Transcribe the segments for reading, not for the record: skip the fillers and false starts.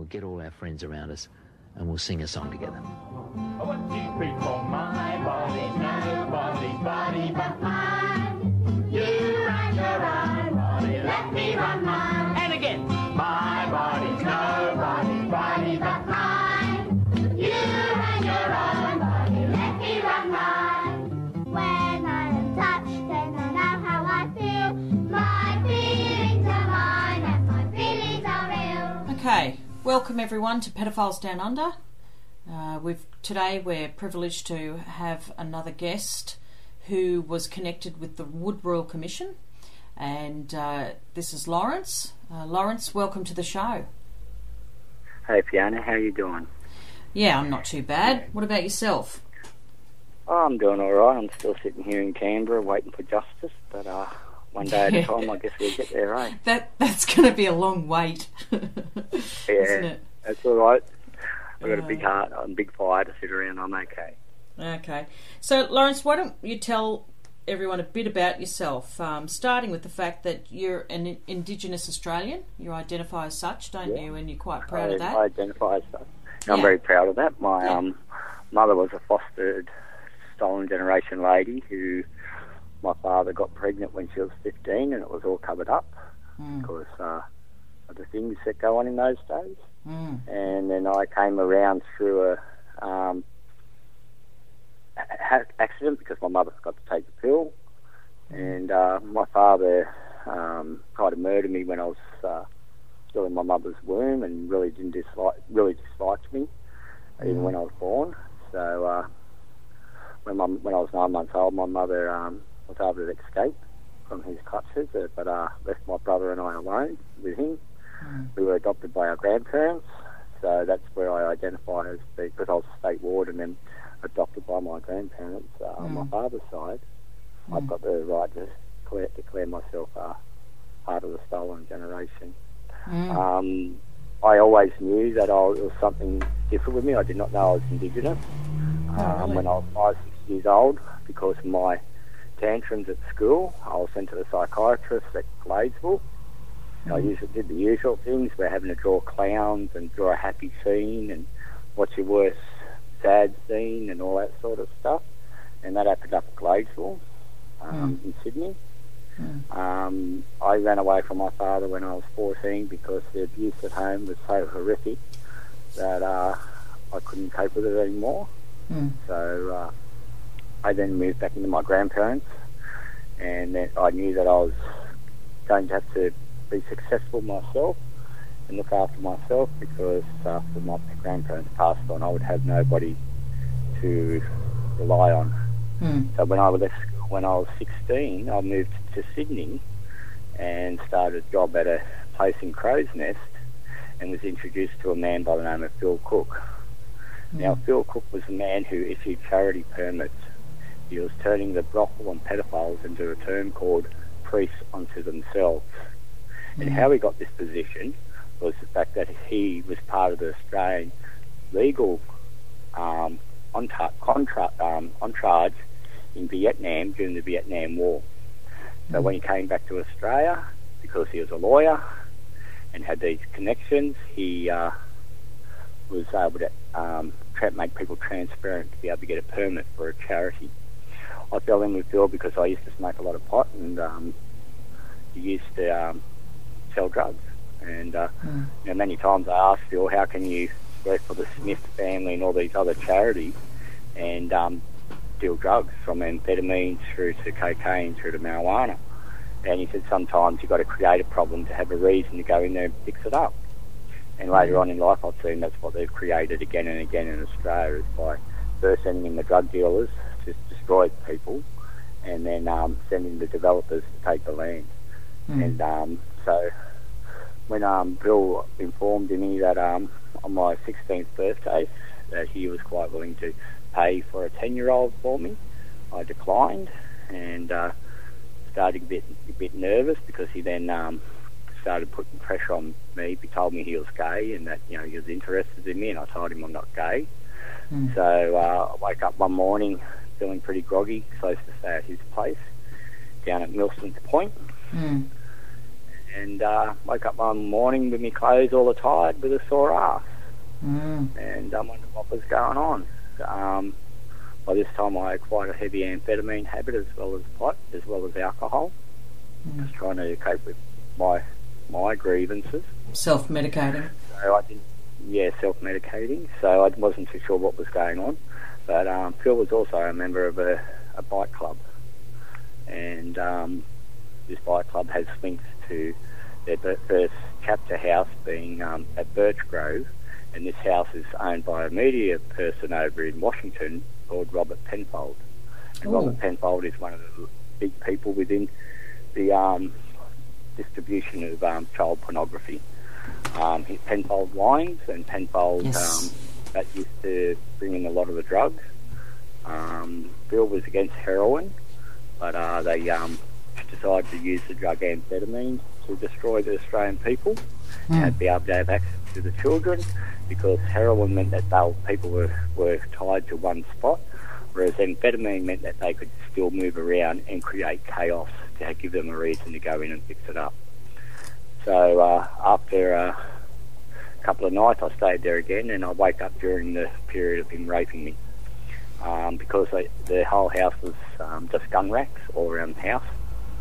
we'll get all our friends around us and we'll sing a song together. 1, 2, 3, 4. My body's nobody's body but mine. You run your own body, let me run mine. And again. My body's nobody's body but mine. You run your own body, let me run mine. When I am touched, then I know how I feel. My feelings are mine and my feelings are real. Okay, welcome everyone to Pedophiles Down Under. Today we're privileged to have another guest who was connected with the Wood Royal Commission, and this is Laurence. Laurence, welcome to the show. Hey Fiona, how you doing? Yeah, I'm not too bad. What about yourself? Oh, I'm doing all right. I'm still sitting here in Canberra waiting for justice, but one day at a time, I guess we'll get there, eh? That's going to be a long wait, yeah, isn't it? That's all right. I've got a big heart and big fire to sit around. I'm okay. Okay. So, Laurence, why don't you tell everyone a bit about yourself, starting with the fact that you're an Indigenous Australian. You identify as such, don't you? And you're quite proud of that. I identify as such. I'm very proud of that. My mother was a fostered stolen generation lady who my father got pregnant when she was 15, and it was all covered up because of the things that go on in those days. And then I came around through a accident because my mother forgot to take the pill, and my father tried to murder me when I was still in my mother's womb, and really disliked me even when I was born. So when I was 9 months old, my mother was able to escape from his clutches, but left my brother and I alone with him. We were adopted by our grandparents, so that's where I identify as, because I was a state ward and then adopted by my grandparents on my father's side. I've got the right to declare myself part of the stolen generation. I always knew that it was something different with me. I did not know I was Indigenous when I was 5, 6 years old, because of my tantrums at school. I was sent to the psychiatrist at Gladesville. I usually did the usual things. We're having to draw clowns and draw a happy scene and what's your worst sad scene and all that sort of stuff. And that happened up at Gladesville in Sydney. I ran away from my father when I was 14 because the abuse at home was so horrific that I couldn't cope with it anymore. So I then moved back into my grandparents, and then I knew that I was going to have to be successful myself and look after myself, because after my grandparents passed on, I would have nobody to rely on. So when I left school when I was 16, I moved to Sydney and started a job at a place in Crow's Nest, and was introduced to a man by the name of Phil Cook. Now, Phil Cook was a man who issued charity permits. He was turning the brothel and pedophiles into a term called priests unto themselves. And how he got this position was the fact that he was part of the Australian legal entourage in Vietnam during the Vietnam War. So when he came back to Australia, because he was a lawyer and had these connections, he was able to make people transparent to be able to get a permit for a charity. I fell in with Phil because I used to smoke a lot of pot, and he used to sell drugs. And many times I asked Phil, how can you work for the Smith family and all these other charities and deal drugs from amphetamines through to cocaine through to marijuana? And he said sometimes you've got to create a problem to have a reason to go in there and fix it up. And later on in life I've seen that's what they've created again and again in Australia, is by first sending in the drug dealers to destroy people, and then sending the developers to take the land. And so when Bill informed me that on my 16th birthday that he was quite willing to pay for a 10-year-old for me, I declined, and started a bit nervous, because he then started putting pressure on me. He told me he was gay and that he was interested in me, and I told him I'm not gay. So I woke up one morning feeling pretty groggy, close to stay at his place down at Milson's Point. and woke up one morning with my clothes all tired with a sore ass. And I wondered what was going on. By this time I had quite a heavy amphetamine habit as well as pot, as well as alcohol. Just trying to cope with my grievances. Self-medicating. So I didn't, self-medicating. So I wasn't too sure what was going on. But Phil was also a member of a bike club. And this bike club has links to their first chapter house being at Birch Grove. And this house is owned by a media person over in Washington called Robert Penfold. And Robert Penfold is one of the big people within the distribution of child pornography. Penfold Wines and Penfold, that used to bring in a lot of the drugs. Bill was against heroin, but they decided to use the drug amphetamine to destroy the Australian people and be able to have access to the children, because heroin meant that people were tied to one spot, whereas amphetamine meant that they could still move around and create chaos to give them a reason to go in and fix it up. So after a couple of nights I stayed there again, and I woke up during the period of him raping me, because the whole house was just gun racks all around the house,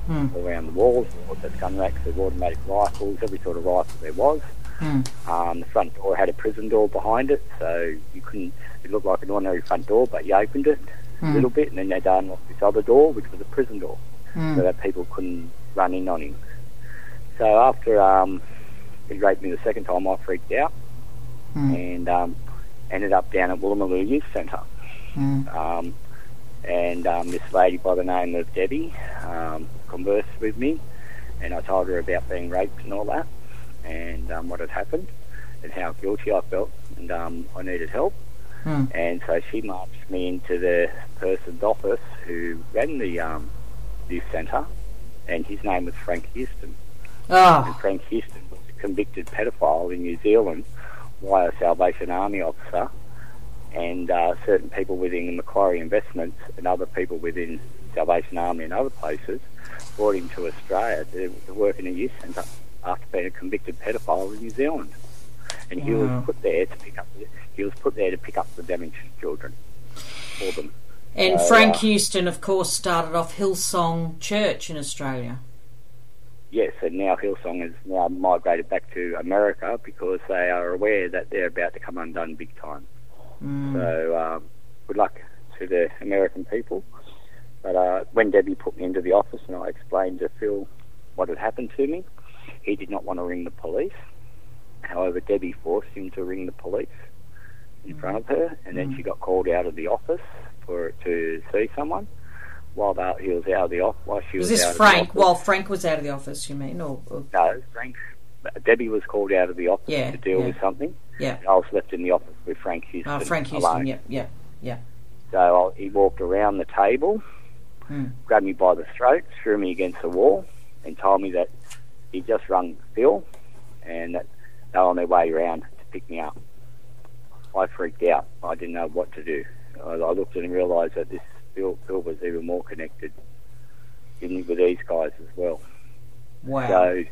all around the walls, just gun racks with automatic rifles, every sort of rifle there was. The front door had a prison door behind it, so you couldn't. It looked like an ordinary front door, but you opened it a little bit, and then they'd unlocked this other door, which was a prison door, so that people couldn't run in on him. So after he raped me the second time, I freaked out and ended up down at Woolloomooloo Youth Centre. And this lady by the name of Debbie conversed with me, and I told her about being raped and all that, and what had happened and how guilty I felt, and I needed help. And so she marched me into the person's office who ran the youth centre, and his name was Frank Houston. And Frank Houston was a convicted pedophile in New Zealand by a Salvation Army officer, and certain people within the Macquarie Investments and other people within Salvation Army and other places brought him to Australia to work in a youth centre after being a convicted pedophile in New Zealand. And he was put there to pick up the damaged children for them. And Frank Houston, of course, started off Hillsong Church in Australia. Yes, and now Hillsong has now migrated back to America because they are aware that they're about to come undone big time. So good luck to the American people. But when Debbie put me into the office and I explained to Phil what had happened to me, he did not want to ring the police. However, Debbie forced him to ring the police in front of her, and then she got called out of the office to see someone while he was out of the office. While she was this out Frank? Of the office. While Frank was out of the office, you mean? Or... No, Frank. Debbie was called out of the office to deal with something. Yeah. And I was left in the office with Frank Houston. Frank Houston. Alone. Yeah. So he walked around the table, grabbed me by the throat, threw me against the wall, and told me that he just rung Phil, and that they were on their way around to pick me up. I freaked out. I didn't know what to do. I looked and realised that this Phil was even more connected with these guys as well. Wow. So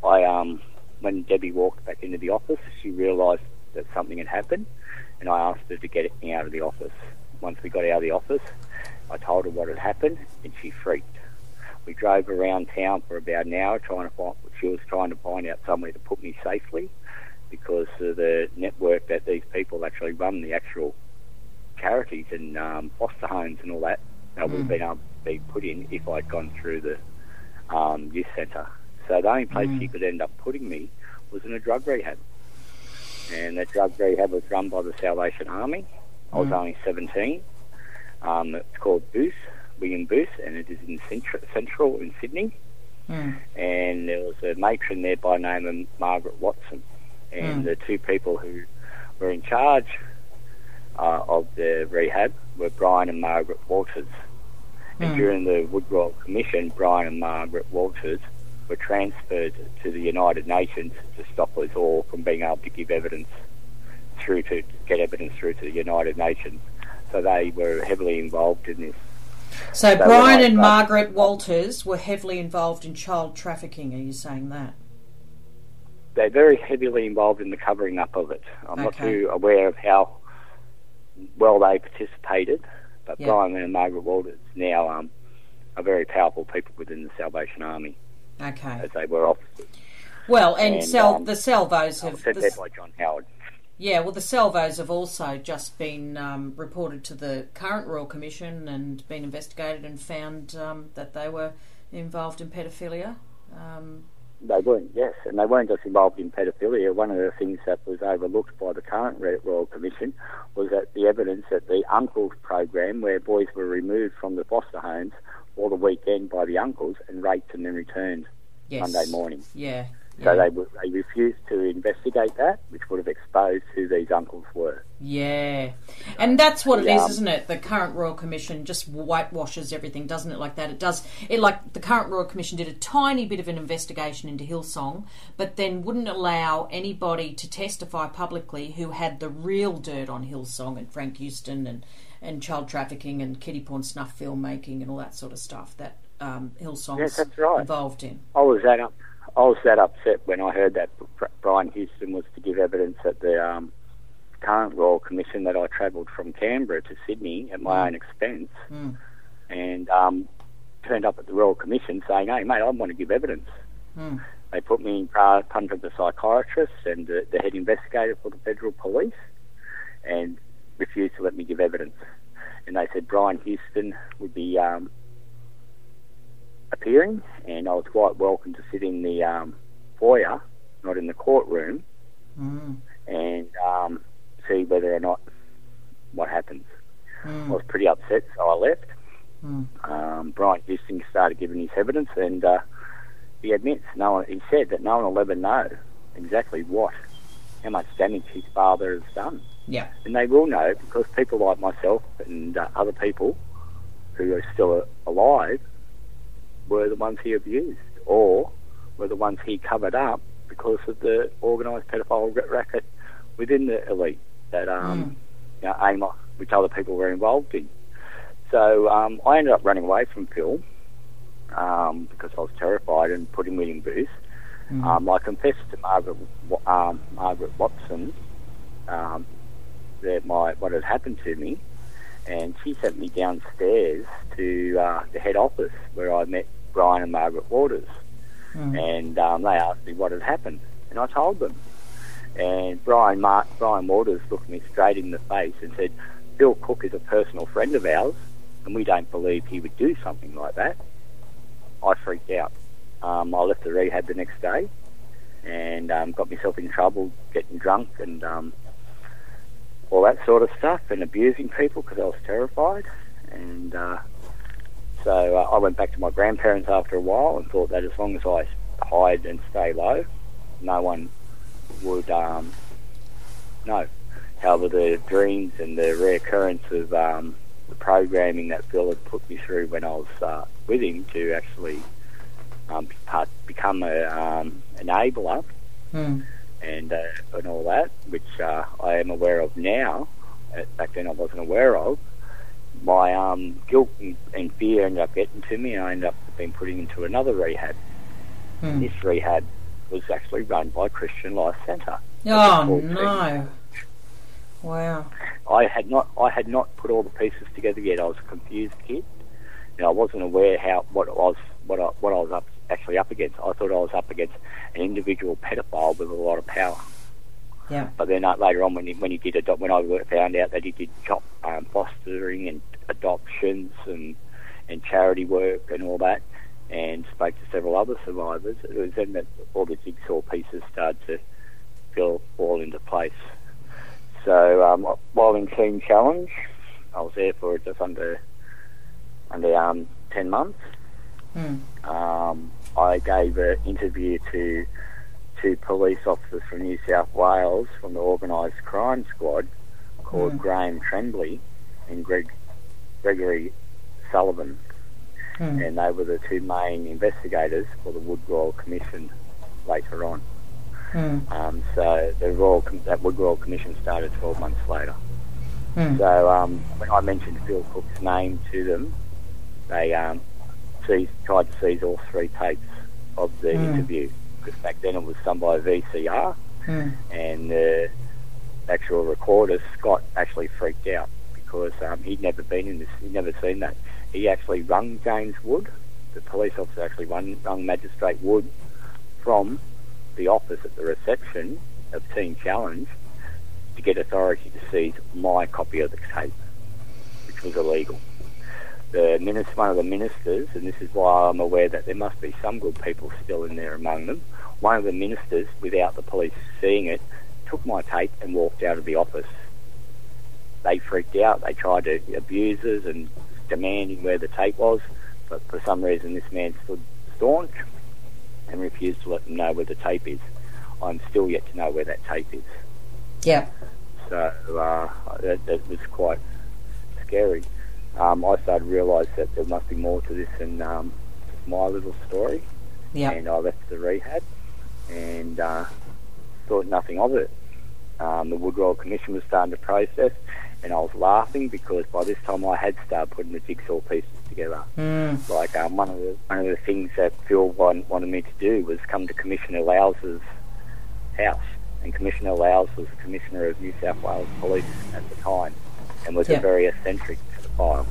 I when Debbie walked back into the office, she realised that something had happened, and I asked her to get me out of the office. Once we got out of the office, I told her what had happened, and she freaked. We drove around town for about an hour she was trying to find out somewhere to put me safely, because of the network that these people actually run, the actual charities and foster homes and all that, would have been able to be put in if I'd gone through the youth centre. So the only place she could end up putting me was in a drug rehab. And that drug rehab was run by the Salvation Army. I was only 17. It's called William Booth, and it is in Central in Sydney. And there was a matron there by the name of Margaret Watson. And the two people who were in charge of the rehab were Brian and Margaret Walters. And during the Woodrow Commission, Brian and Margaret Walters were transferred to the United Nations to stop us all from being able to get evidence through to the United Nations. So they were heavily involved in this. So when Brian I and started- Margaret Walters were heavily involved in child trafficking, are you saying that? They're very heavily involved in the covering up of it. I'm not Okay. too aware of how well they participated, but Yeah. Brian and Margaret Walters now are very powerful people within the Salvation Army, Okay. as they were officers. Well, and And, the Salvos I was have... sent there by John Howard. Yeah, well, the Salvos have also just been reported to the current Royal Commission and been investigated and found that they were involved in paedophilia. They weren't, yes, and they weren't just involved in paedophilia. One of the things that was overlooked by the current Royal Commission was that the evidence that the uncles program, where boys were removed from the foster homes for the weekend by the uncles and raped and then returned Yes. Monday morning. Yeah. So yeah. they refused to investigate that, which would have exposed who these uncles were. Yeah, and that's what it is, Yeah. isn't it? The current Royal Commission just whitewashes everything, doesn't it? Like that, it does. It like the current Royal Commission did a tiny bit of an investigation into Hillsong, but then wouldn't allow anybody to testify publicly who had the real dirt on Hillsong and Frank Houston and child trafficking and kiddie porn snuff filmmaking and all that sort of stuff that Hillsong's Yes, that's right. involved in. I was that upset when I heard that Brian Houston was to give evidence at the current Royal Commission, that I travelled from Canberra to Sydney at my own expense, and turned up at the Royal Commission saying, "Hey, mate, I want to give evidence." They put me in front of the psychiatrist and the head investigator for the Federal Police, and refused to let me give evidence. And they said Brian Houston would be appearing, and I was quite welcome to sit in the foyer, not in the courtroom, and see whether or not what happens. I was pretty upset, so I left. Brian Houston started giving his evidence, and he admits he said that no one will ever know exactly how much damage his father has done. Yeah. And they will know, because people like myself and other people who are still alive were the ones he abused, or were the ones he covered up because of the organised pedophile racket within the elite that Amos, which other people were involved in. So I ended up running away from Phil because I was terrified and put him in booth. I confessed to Margaret Watson what had happened to me, and she sent me downstairs to the head office where I met Brian and Margaret Waters, and they asked me what had happened, and I told them. And Brian Waters looked me straight in the face and said, "Bill Cook is a personal friend of ours, and we don't believe he would do something like that." I freaked out. I left the rehab the next day and got myself in trouble, getting drunk and all that sort of stuff, and abusing people because I was terrified. And so I went back to my grandparents after a while and thought that as long as I hide and stay low, no one would know. However, the dreams and the reoccurrence of the programming that Phil had put me through when I was with him to actually become an enabler and all that, which I am aware of now. Back then I wasn't aware of. My guilt and fear ended up getting to me, and I ended up being put into another rehab. This rehab was actually run by Christian Life Centre. Oh no! Wow. I had not put all the pieces together yet. I was a confused kid, and I wasn't aware what I was actually up against. I thought I was up against an individual pedophile with a lot of power. Yeah. But then later on, when I found out that he did fostering and adoptions and charity work and all that, and spoke to several other survivors, it was then that all the jigsaw pieces started to fall into place. So while in Teen Challenge, I was there for just under 10 months. I gave an interview to two police officers from New South Wales from the organised crime squad called Graham Tremblay and Gregory Sullivan, and they were the two main investigators for the Wood Royal Commission later on. So that Wood Royal Commission started 12 months later. So when I mentioned Phil Cook's name to them, they tried to seize all 3 tapes of the interview, because back then it was done by VCR, and the actual recorder, Scott, actually freaked out because he'd never been in this, he'd never seen that. He actually rung James Wood, the police officer actually rung Magistrate Wood from the office at the reception of Teen Challenge to get authority to seize my copy of the tape, which was illegal. One of the ministers, and this is why I'm aware that there must be some good people still in there among them, one of the ministers, without the police seeing it, took my tape and walked out of the office. They freaked out. They tried to abuse us and demanding where the tape was, but for some reason this man stood staunch and refused to let them know where the tape is. I'm still yet to know where that tape is. Yeah. So that was quite scary. I started to realise that there must be more to this than my little story. Yeah. And I left the rehab and thought nothing of it. The Wood Royal Commission was starting to process, and I was laughing because by this time I had started putting the jigsaw pieces together. Like one of the things that Phil wanted me to do was come to Commissioner Lowes' house, and Commissioner Lowes was the Commissioner of New South Wales Police at the time, and was a very eccentric pedophile.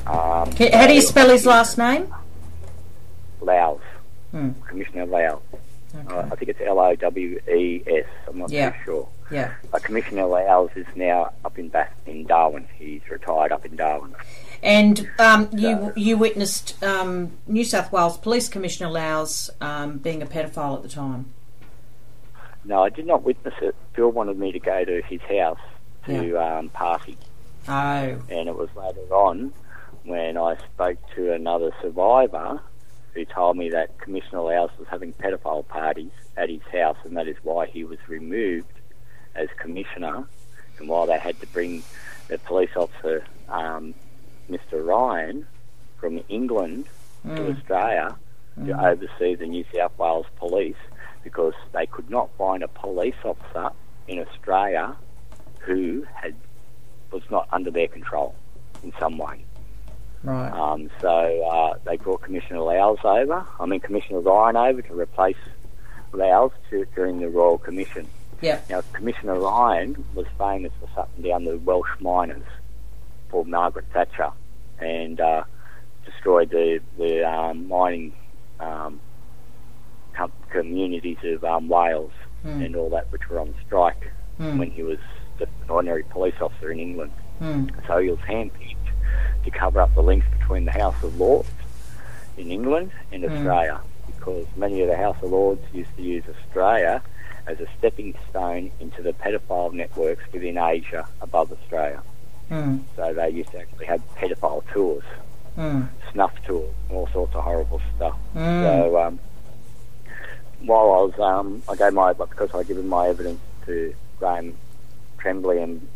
How do you spell his last name? Lowes. Commissioner Lowes. Okay. I think it's Lowes. I'm not too sure. Yeah. Commissioner Lowes is now up in Darwin. He's retired up in Darwin. And you witnessed New South Wales Police Commissioner Lowes being a pedophile at the time? No, I did not witness it. Phil wanted me to go to his house to party. Oh. And it was later on when I spoke to another survivor who told me that Commissioner Lowes was having pedophile parties at his house, and that is why he was removed as commissioner, and why they had to bring the police officer, Mr. Ryan, from England to Australia to oversee the New South Wales police, because they could not find a police officer in Australia who was not under their control in some way. Right. So they brought Commissioner Ryan over to replace Lowes during the Royal Commission. Yeah. Now, Commissioner Ryan was famous for shutting down the Welsh miners for Margaret Thatcher, and destroyed the mining communities of Wales and all that, which were on strike when he was just an ordinary police officer in England. So he was handpicked to cover up the links between the House of Lords in England and Australia, because many of the House of Lords used to use Australia as a stepping stone into the pedophile networks within Asia above Australia. So they used to actually have pedophile tours, snuff tours, all sorts of horrible stuff. So while I gave because I given my evidence to Graham Tremblay and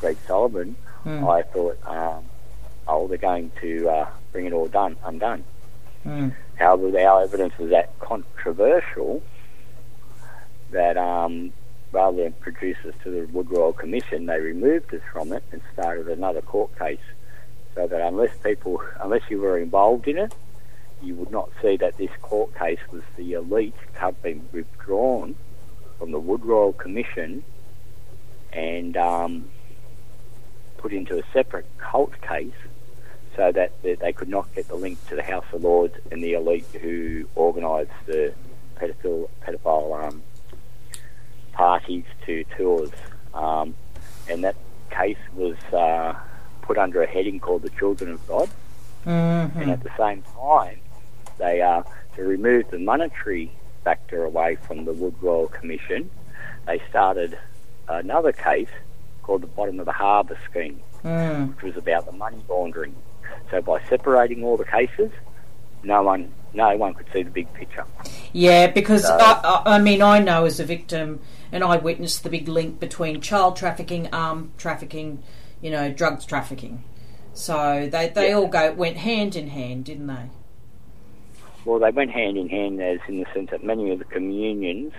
Greg Sullivan, I thought, they're going to bring it all undone. However, our evidence was that controversial that rather than produce us to the Wood Royal Commission, they removed us from it and started another court case, so that unless you were involved in it, you would not see that this court case was the elite had been withdrawn from the Wood Royal Commission and put into a separate cult case, so that they could not get the link to the House of Lords and the elite who organised the pedophile parties to tours. And that case was put under a heading called the Children of God. And at the same time, they to remove the monetary factor away from the Wood Royal Commission, they started another case called the Bottom of the Harbour scheme, which was about the money laundering. So by separating all the cases, no one could see the big picture. Yeah, because I know as a victim, and I witnessed the big link between child trafficking, armed trafficking, drugs trafficking. So they all went hand in hand, didn't they? Well, they went hand in hand, as in the sense that many of the communions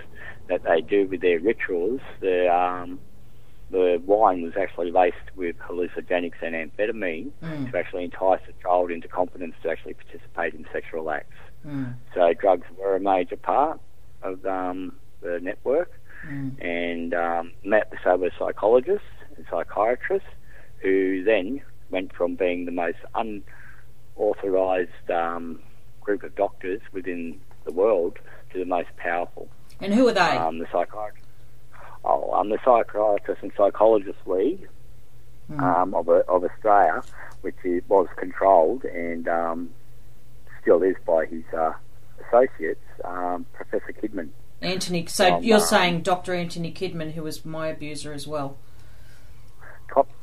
that they do with their rituals, the wine was actually laced with hallucinogenics and amphetamine to actually entice a child into competence to actually participate in sexual acts. So drugs were a major part of the network, and met this over psychologists and psychiatrists who then went from being the most unauthorised group of doctors within the world to the most powerful. And who are they? The psychiatrists. The Psychiatrists and Psychologists League of Australia, which was controlled and still is by his associates, Professor Kidman. Anthony. So you're saying Dr. Anthony Kidman, who was my abuser as well?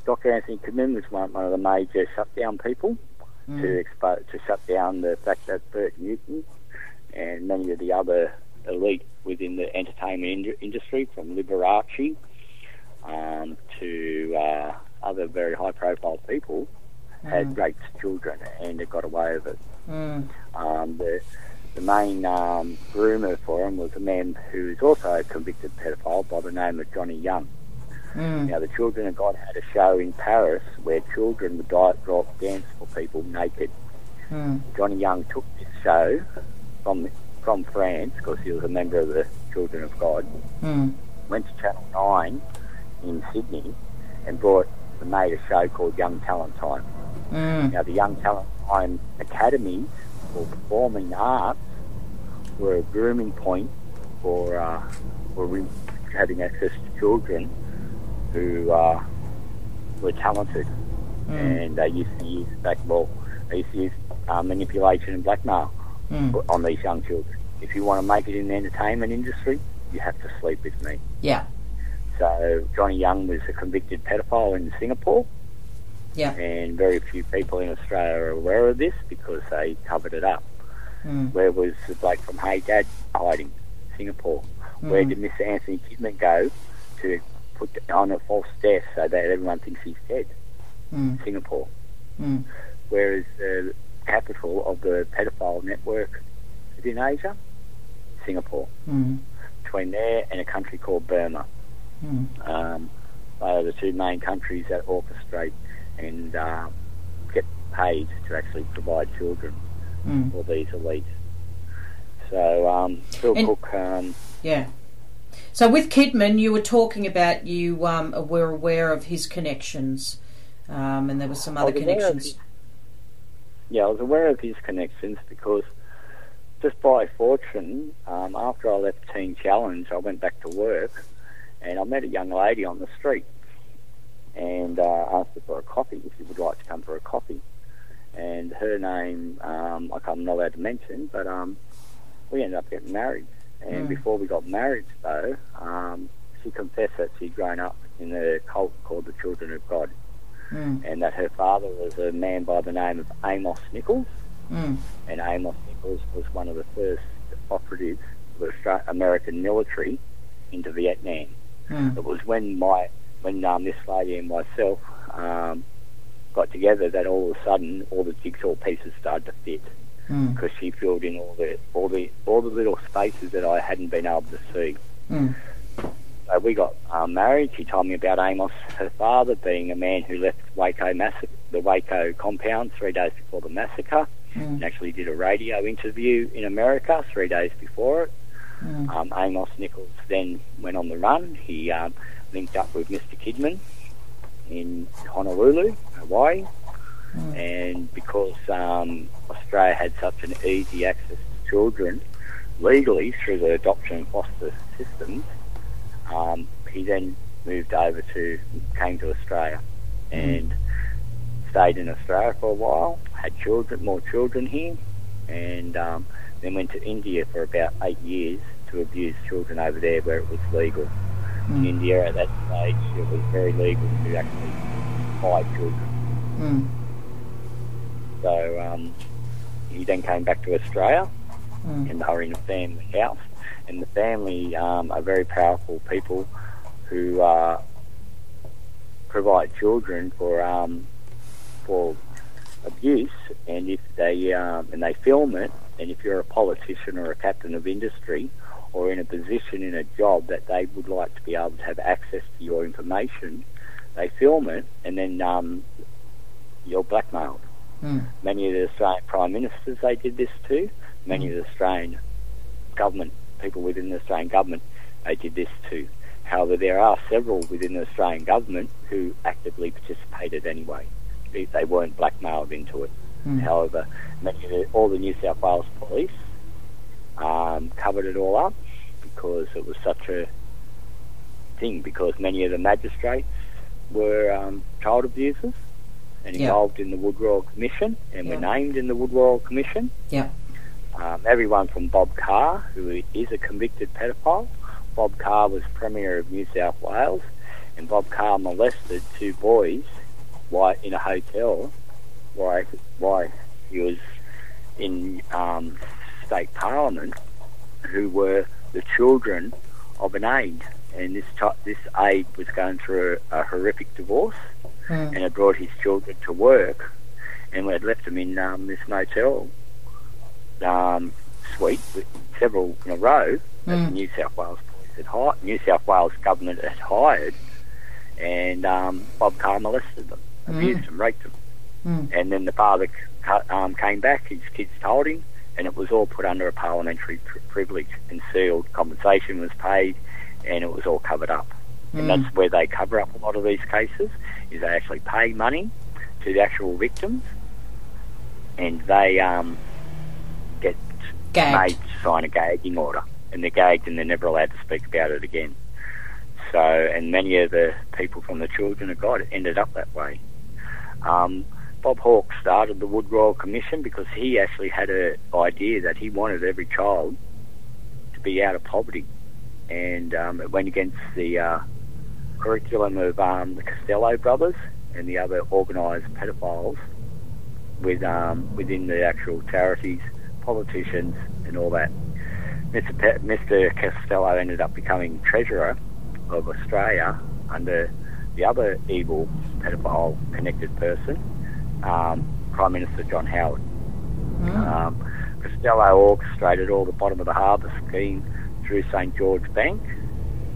Dr. Anthony Kidman was one of the major shutdown people to shut down the fact that Bert Newton and many of the other elite within the entertainment industry, from Liberace to other very high-profile people, had raped children and had got away with it. The main groomer for him was a man who is also a convicted pedophile by the name of Johnny Young. Now, the Children of God had a show in Paris where children would dance for people naked. Johnny Young took this show from France, because he was a member of the Children of God, went to Channel 9 in Sydney and made a show called Young Talent Time. Now, the Young Talent Time academies for performing arts were a grooming point for having access to children who were talented, and they used to use manipulation and blackmail on these young children. If you want to make it in the entertainment industry, you have to sleep with me. Yeah. So Johnny Young was a convicted pedophile in Singapore. Yeah. And very few people in Australia are aware of this because they covered it up. Where was the bloke from Hey Dad hiding? Singapore. Where did Mr. Anthony Kidman go to put on a false death so that everyone thinks he's dead? Singapore. Where is the capital of the pedophile network within Asia? Singapore. Between there and a country called Burma. They are the two main countries that orchestrate and get paid to actually provide children for these elites. So, Phil Cook... yeah. So with Kidman, you were talking about you were aware of his connections, and there were some other connections. I was aware of his connections because just by fortune, after I left Teen Challenge, I went back to work and I met a young lady on the street and asked her for a coffee, if she would like to come for a coffee. And her name, I'm not allowed to mention, but we ended up getting married. And before we got married, though, she confessed that she'd grown up in a cult called the Children of God, and that her father was a man by the name of Amos Nichols, and Amos Nichols was one of the first operatives of the American military into Vietnam. It was when this lady and myself got together that all of a sudden all the jigsaw pieces started to fit, because she filled in all the little spaces that I hadn't been able to see. So we got married. She told me about Amos, her father, being a man who left the Waco compound 3 days before the massacre, and actually did a radio interview in America 3 days before it. Amos Nichols then went on the run. He linked up with Mr. Kidman in Honolulu, Hawaii, and because Australia had such an easy access to children legally through the adoption and foster systems, he then came to Australia and stayed in Australia for a while, had more children here, and then went to India for about 8 years to abuse children over there where it was legal. In India at that stage, it was very legal to actually buy children. So he then came back to Australia, and they were in a family house. And the family are very powerful people who provide children for abuse. And if they film it, and if you're a politician or a captain of industry, or in a position in a job that they would like to be able to have access to your information, they film it, and then you're blackmailed. Many of the Australian Prime Ministers they did this to. Many of the Australian government, people within the Australian government, they did this too. However, there are several within the Australian government who actively participated anyway. They weren't blackmailed into it. However, all the New South Wales police covered it all up because it was such a thing, because many of the magistrates were child abusers and involved in the Wood Royal Commission and were named in the Wood Royal Commission. Everyone from Bob Carr, who is a convicted pedophile. Bob Carr was Premier of New South Wales, and Bob Carr molested 2 boys in a hotel while he was in state parliament, who were the children of an aide. And this aide was going through a horrific divorce and had brought his children to work and had left them in this motel suite with several in a row that the New South Wales police had hired, New South Wales government had hired, and Bob Carr molested them, abused them, raped them. And then the father came back, his kids told him, and it was all put under a parliamentary privilege and sealed. Compensation was paid, and it was all covered up. And that's where they cover up a lot of these cases, is they actually pay money to the actual victims, and they get made to sign a gagging order, and they're gagged and they're never allowed to speak about it again. So, and many of the people from the children of God ended up that way. Bob Hawke started the Wood Royal Commission because he actually had an idea that he wanted every child to be out of poverty, and it went against the curriculum of the Costello brothers and the other organised pedophiles within the actual charities, politicians and all that. Mr. Costello ended up becoming Treasurer of Australia under the other evil pedophile connected person, Prime Minister John Howard. Costello orchestrated all the bottom of the harbour scheme through St George Bank,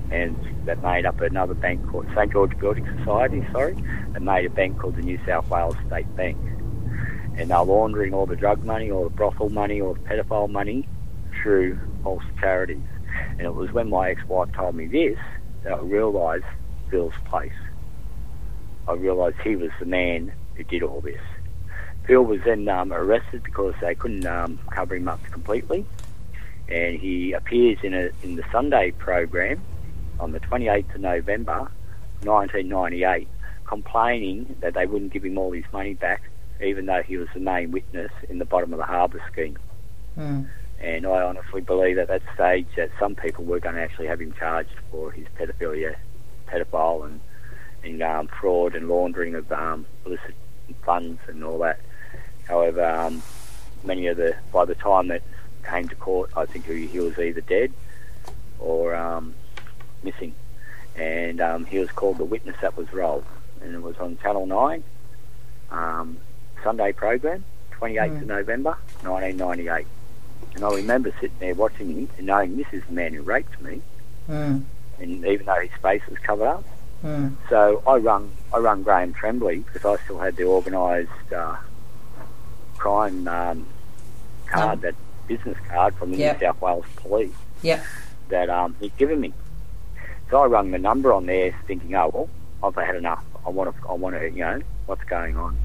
and that made up another bank called St George Building Society, that made a bank called the New South Wales State Bank. And they're laundering all the drug money, all the brothel money, all the pedophile money through false charities. And it was when my ex-wife told me this that I realised Phil's place. I realised he was the man who did all this. Phil was then arrested because they couldn't cover him up completely, and he appears in the Sunday program on the 28th of November 1998, complaining that they wouldn't give him all his money back, even though he was the main witness in the bottom of the harbour scheme. And I honestly believe at that stage that some people were going to actually have him charged for his pedophile and fraud and laundering of illicit funds and all that. However, by the time that came to court, I think he was either dead or missing. And he was called the witness that was rolled. And it was on Channel 9, Sunday program, 28th of November, 1998. And I remember sitting there watching him and knowing this is the man who raped me. And even though his face was covered up. So I rung Graham Tremblay because I still had the organised crime card, that business card from the New South Wales Police that he'd given me. So I rung the number on there thinking, oh, well, I've had enough. I want to, what's going on?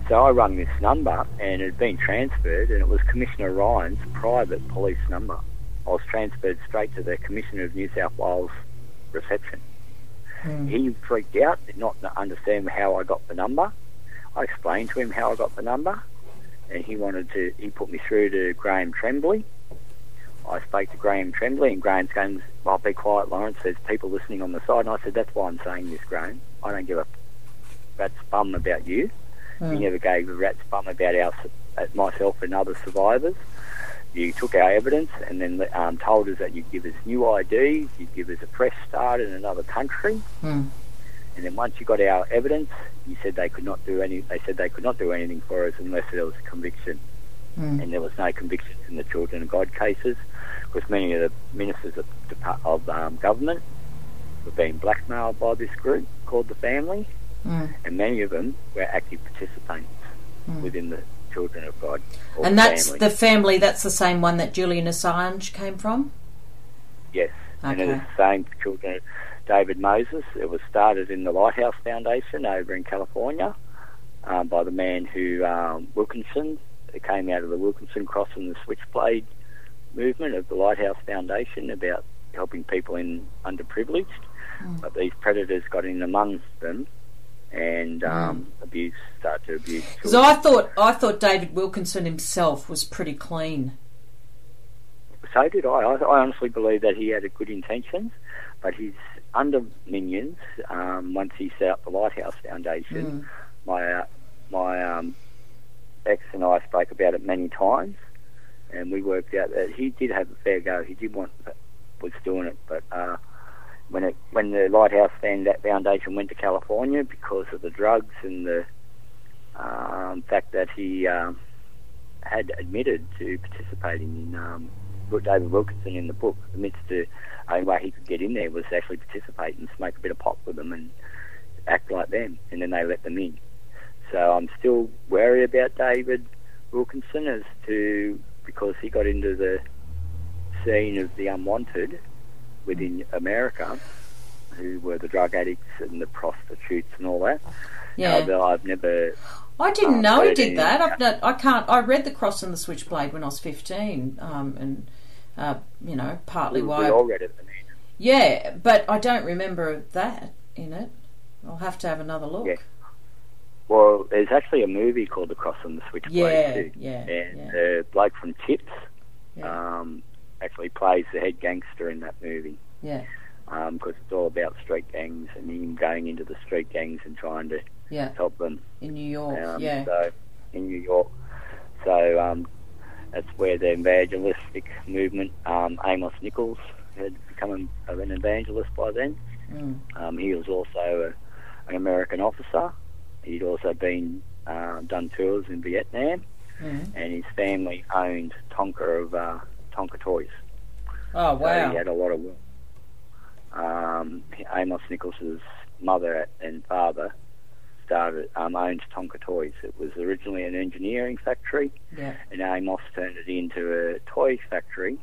So I rung this number, and it had been transferred, and it was Commissioner Ryan's private police number. I was transferred straight to the Commissioner of New South Wales reception. He freaked out, did not understand how I got the number. I explained to him how I got the number, and he put me through to Graham Tremblay. I spoke to Graham Tremblay, and Graham's going, well, be quiet, Laurence, there's people listening on the side. And I said, that's why I'm saying this, Graham. I don't give a rat's bum about you. You never gave a rat's bum about myself and other survivors. You took our evidence and then told us that you'd give us new IDs, you'd give us a fresh start in another country. And then once you got our evidence, you said they could not do anything for us unless there was a conviction. and there was no convictions in the Children of God cases, because many of the ministers of government were being blackmailed by this group called the Family, and many of them were active participants within the Children of God. And that's the Family, that's the same one that Julian Assange came from? Yes, okay. And it was the same Children of David Moses. It was started in the Lighthouse Foundation over in California by the man who, Wilkinson. It came out of the Wilkinson Cross and the Switchblade movement of the Lighthouse Foundation about helping people in underprivileged. But these predators got in among them and started to abuse children. So I thought David Wilkinson himself was pretty clean. So did I. I honestly believe that he had a good intentions, but his under minions, once he set up the Lighthouse Foundation, my ex and I spoke about it many times, and we worked out that he did have a fair go. He was doing it, but when the Lighthouse Foundation went to California because of the drugs and the fact that he had admitted to participating in David Wilkinson in the book, admits the only way he could get in there was to actually participate and smoke a bit of pot with them and act like them, and then they let them in. So I'm still wary about David Wilkinson because he got into the scene of the unwanted within America, who were the drug addicts and the prostitutes and all that. Yeah. I've never... I didn't know he did that. I read The Cross and the Switchblade when I was 15, and partly why... We all read it. Yeah, but I don't remember that in it. I'll have to have another look. Yeah. Well, there's actually a movie called The Cross and the Switchblade too. And the bloke from Tips actually plays the head gangster in that movie. Yeah. Because it's all about street gangs and him going into the street gangs and trying to help them. In New York, So, in New York. So that's where the evangelistic movement, Amos Nichols had become an evangelist by then. He was also an American officer. He'd also been done tours in Vietnam, and his family owned Tonka Toys. Oh, wow. So he had a lot of work. Amos Nichols' mother and father owned Tonka Toys. It was originally an engineering factory, and Amos turned it into a toy factory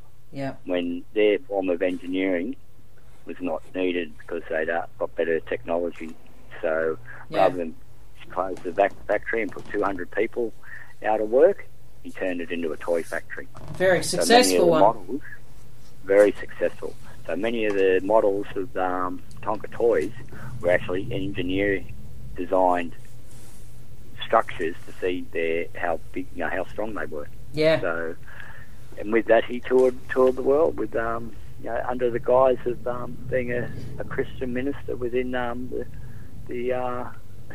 when their form of engineering was not needed because they'd got better technology. So rather than close the factory and put 200 people out of work, he turned it into a toy factory. Very successful one. Models, very successful. So many of the models of Tonka Toys were actually engineer-designed structures to see how big, how strong they were. Yeah. So, and with that, he toured the world with under the guise of being a Christian minister within the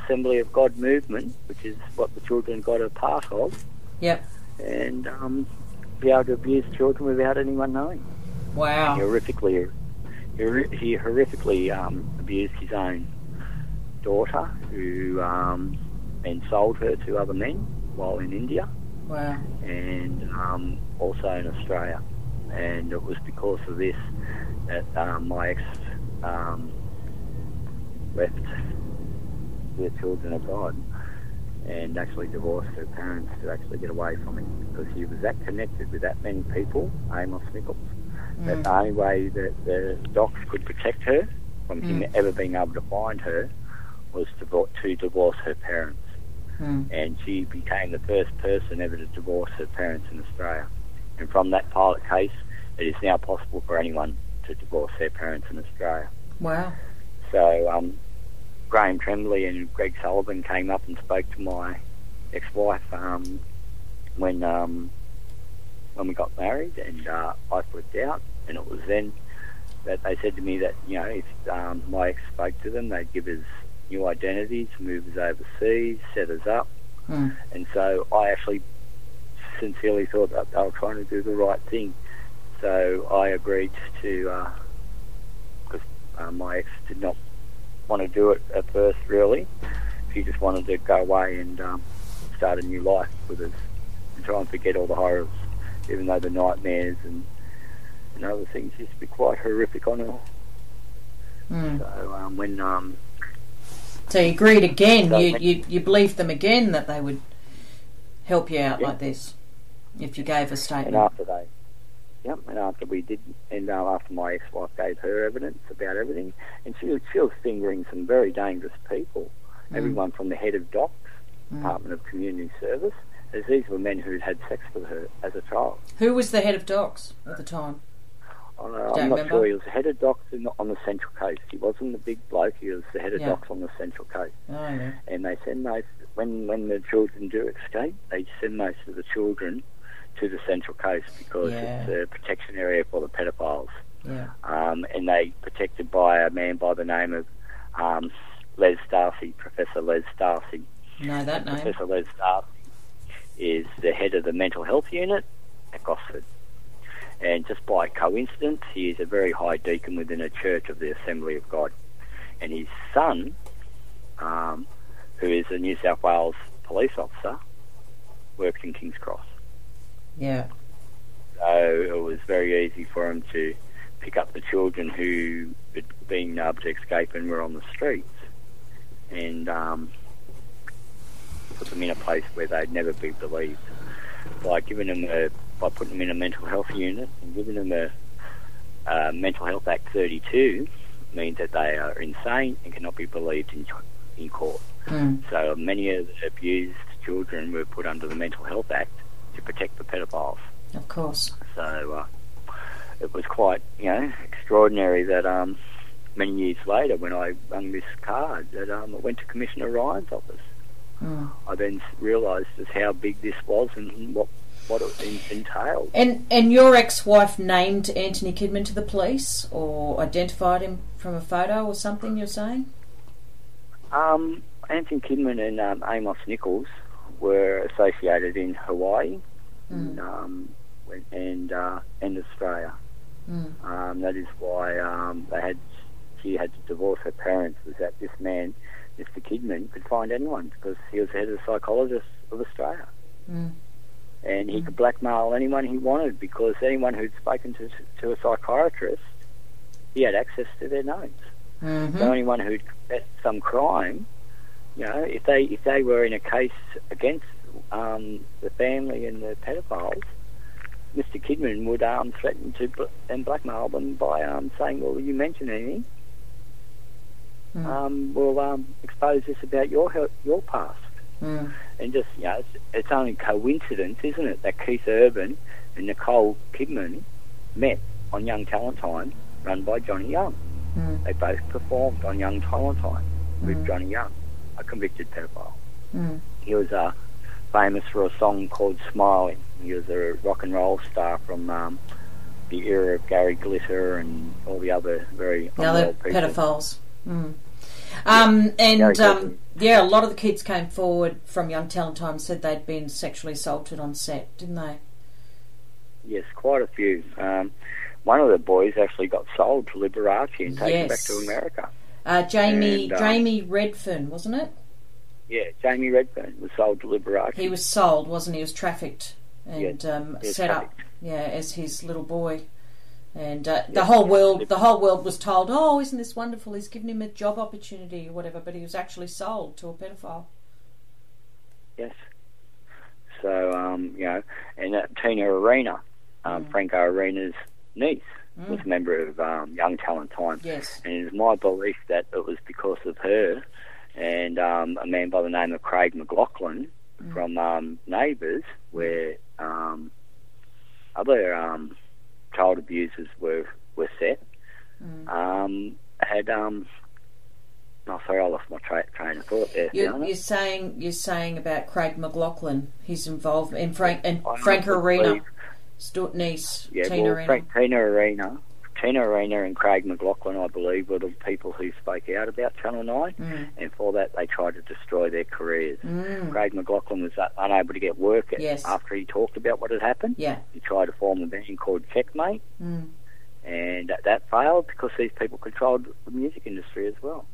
Assembly of God movement, which is what the Children of God are part of. Yep. And be able to abuse children without anyone knowing. Wow. He horrifically abused his own daughter, who then sold her to other men while in India. Wow. And also in Australia. And it was because of this that my ex left the Children of God and actually divorced her parents to actually get away from him, because he was that connected with that many people, Amos Nichols, that the only way that the docs could protect her from him ever being able to find her was to divorce her parents. And she became the first person ever to divorce her parents in Australia. And from that pilot case, it is now possible for anyone to divorce their parents in Australia. Wow. So Graham Tremblay and Greg Sullivan came up and spoke to my ex-wife when we got married, and I flipped out. And it was then that they said to me that, if my ex spoke to them, they'd give us new identities, move us overseas, set us up. And so I actually sincerely thought that they were trying to do the right thing. So I agreed to, because my ex did not want to do it at first, really. She just wanted to go away and start a new life with us. and try and forget all the horrors, even though the nightmares and other things used to be quite horrific on her. So So you agreed again. So you believed them again that they would help you out like this if you gave a statement. And after we did, and after my ex-wife gave her evidence about everything, and she was fingering some very dangerous people, everyone from the head of docks, Department of Community Service, as these were men who'd had sex with her as a child. Who was the head of docks at the time? I'm not sure. He was the head of docks on the Central Coast. He wasn't the big bloke. He was the head of docks on the Central Coast. Oh, yeah. And they send most, when the children do escape, they send most of the children to the Central Coast because it's a protection area for the pedophiles. Yeah. And they protected by a man by the name of Les Darcy, Professor Les Darcy. Know that name. Professor Les Darcy is the head of the mental health unit at Gosford. And just by coincidence, he is a very high deacon within a church of the Assembly of God. And his son, who is a New South Wales police officer, works in King's Cross. Yeah. So it was very easy for him to pick up the children who had been able to escape and were on the streets and put them in a place where they'd never be believed. By putting them in a mental health unit and giving them a Mental Health Act 32 means that they are insane and cannot be believed in court. So many of the abused children were put under the Mental Health Act to protect the pedophiles. Of course. So it was quite, extraordinary that many years later, when I rung this card, that it went to Commissioner Ryan's office. I then realised just how big this was and what it entailed. And your ex-wife named Anthony Kidman to the police, or identified him from a photo or something? You're saying? Anthony Kidman and Amos Nichols were associated in Hawaii and Australia. That is why she had to divorce her parents. Was that this man, Mr. Kidman, could find anyone because he was the head of the psychologists of Australia. And he could blackmail anyone he wanted because anyone who'd spoken to a psychiatrist, he had access to their notes. So anyone who'd confessed some crime, if they were in a case against the family and the pedophiles, Mr. Kidman would threaten to and blackmail them by saying, well, you mention anything, we'll expose this about your past. And just, it's only coincidence, isn't it, that Keith Urban and Nicole Kidman met on Young Talent Time, run by Johnny Young. They both performed on Young Talent Time with Johnny Young, a convicted pedophile. He was famous for a song called Smiling. He was a rock and roll star from the era of Gary Glitter and all the other very unwell people. Pedophiles. A lot of the kids came forward from Young Talent Time, said they'd been sexually assaulted on set, didn't they? Yes, quite a few. One of the boys actually got sold to Liberace and taken back to America. Jamie Redfern, wasn't it? Yeah, Jamie Redfern was sold to Liberace. He was sold, wasn't he? He was trafficked and set up as his little boy. And the whole world was told, oh, isn't this wonderful? He's given him a job opportunity or whatever, but he was actually sold to a pedophile. Yes. So, and Tina Arena, Franco Arena's niece, was a member of Young Talent Time. Yes. And it is my belief that it was because of her and a man by the name of Craig McLaughlin from Neighbours, where other child abusers were set. Sorry, I lost my train of thought there. You're saying about Craig McLaughlin, his involvement in Frank Arena, Stuart niece, Tina Arena. Tina Arena and Craig McLaughlin, I believe, were the people who spoke out about Channel 9, and for that they tried to destroy their careers. Craig McLaughlin was unable to get work after he talked about what had happened. Yeah. He tried to form a band called Checkmate, and that failed because these people controlled the music industry as well.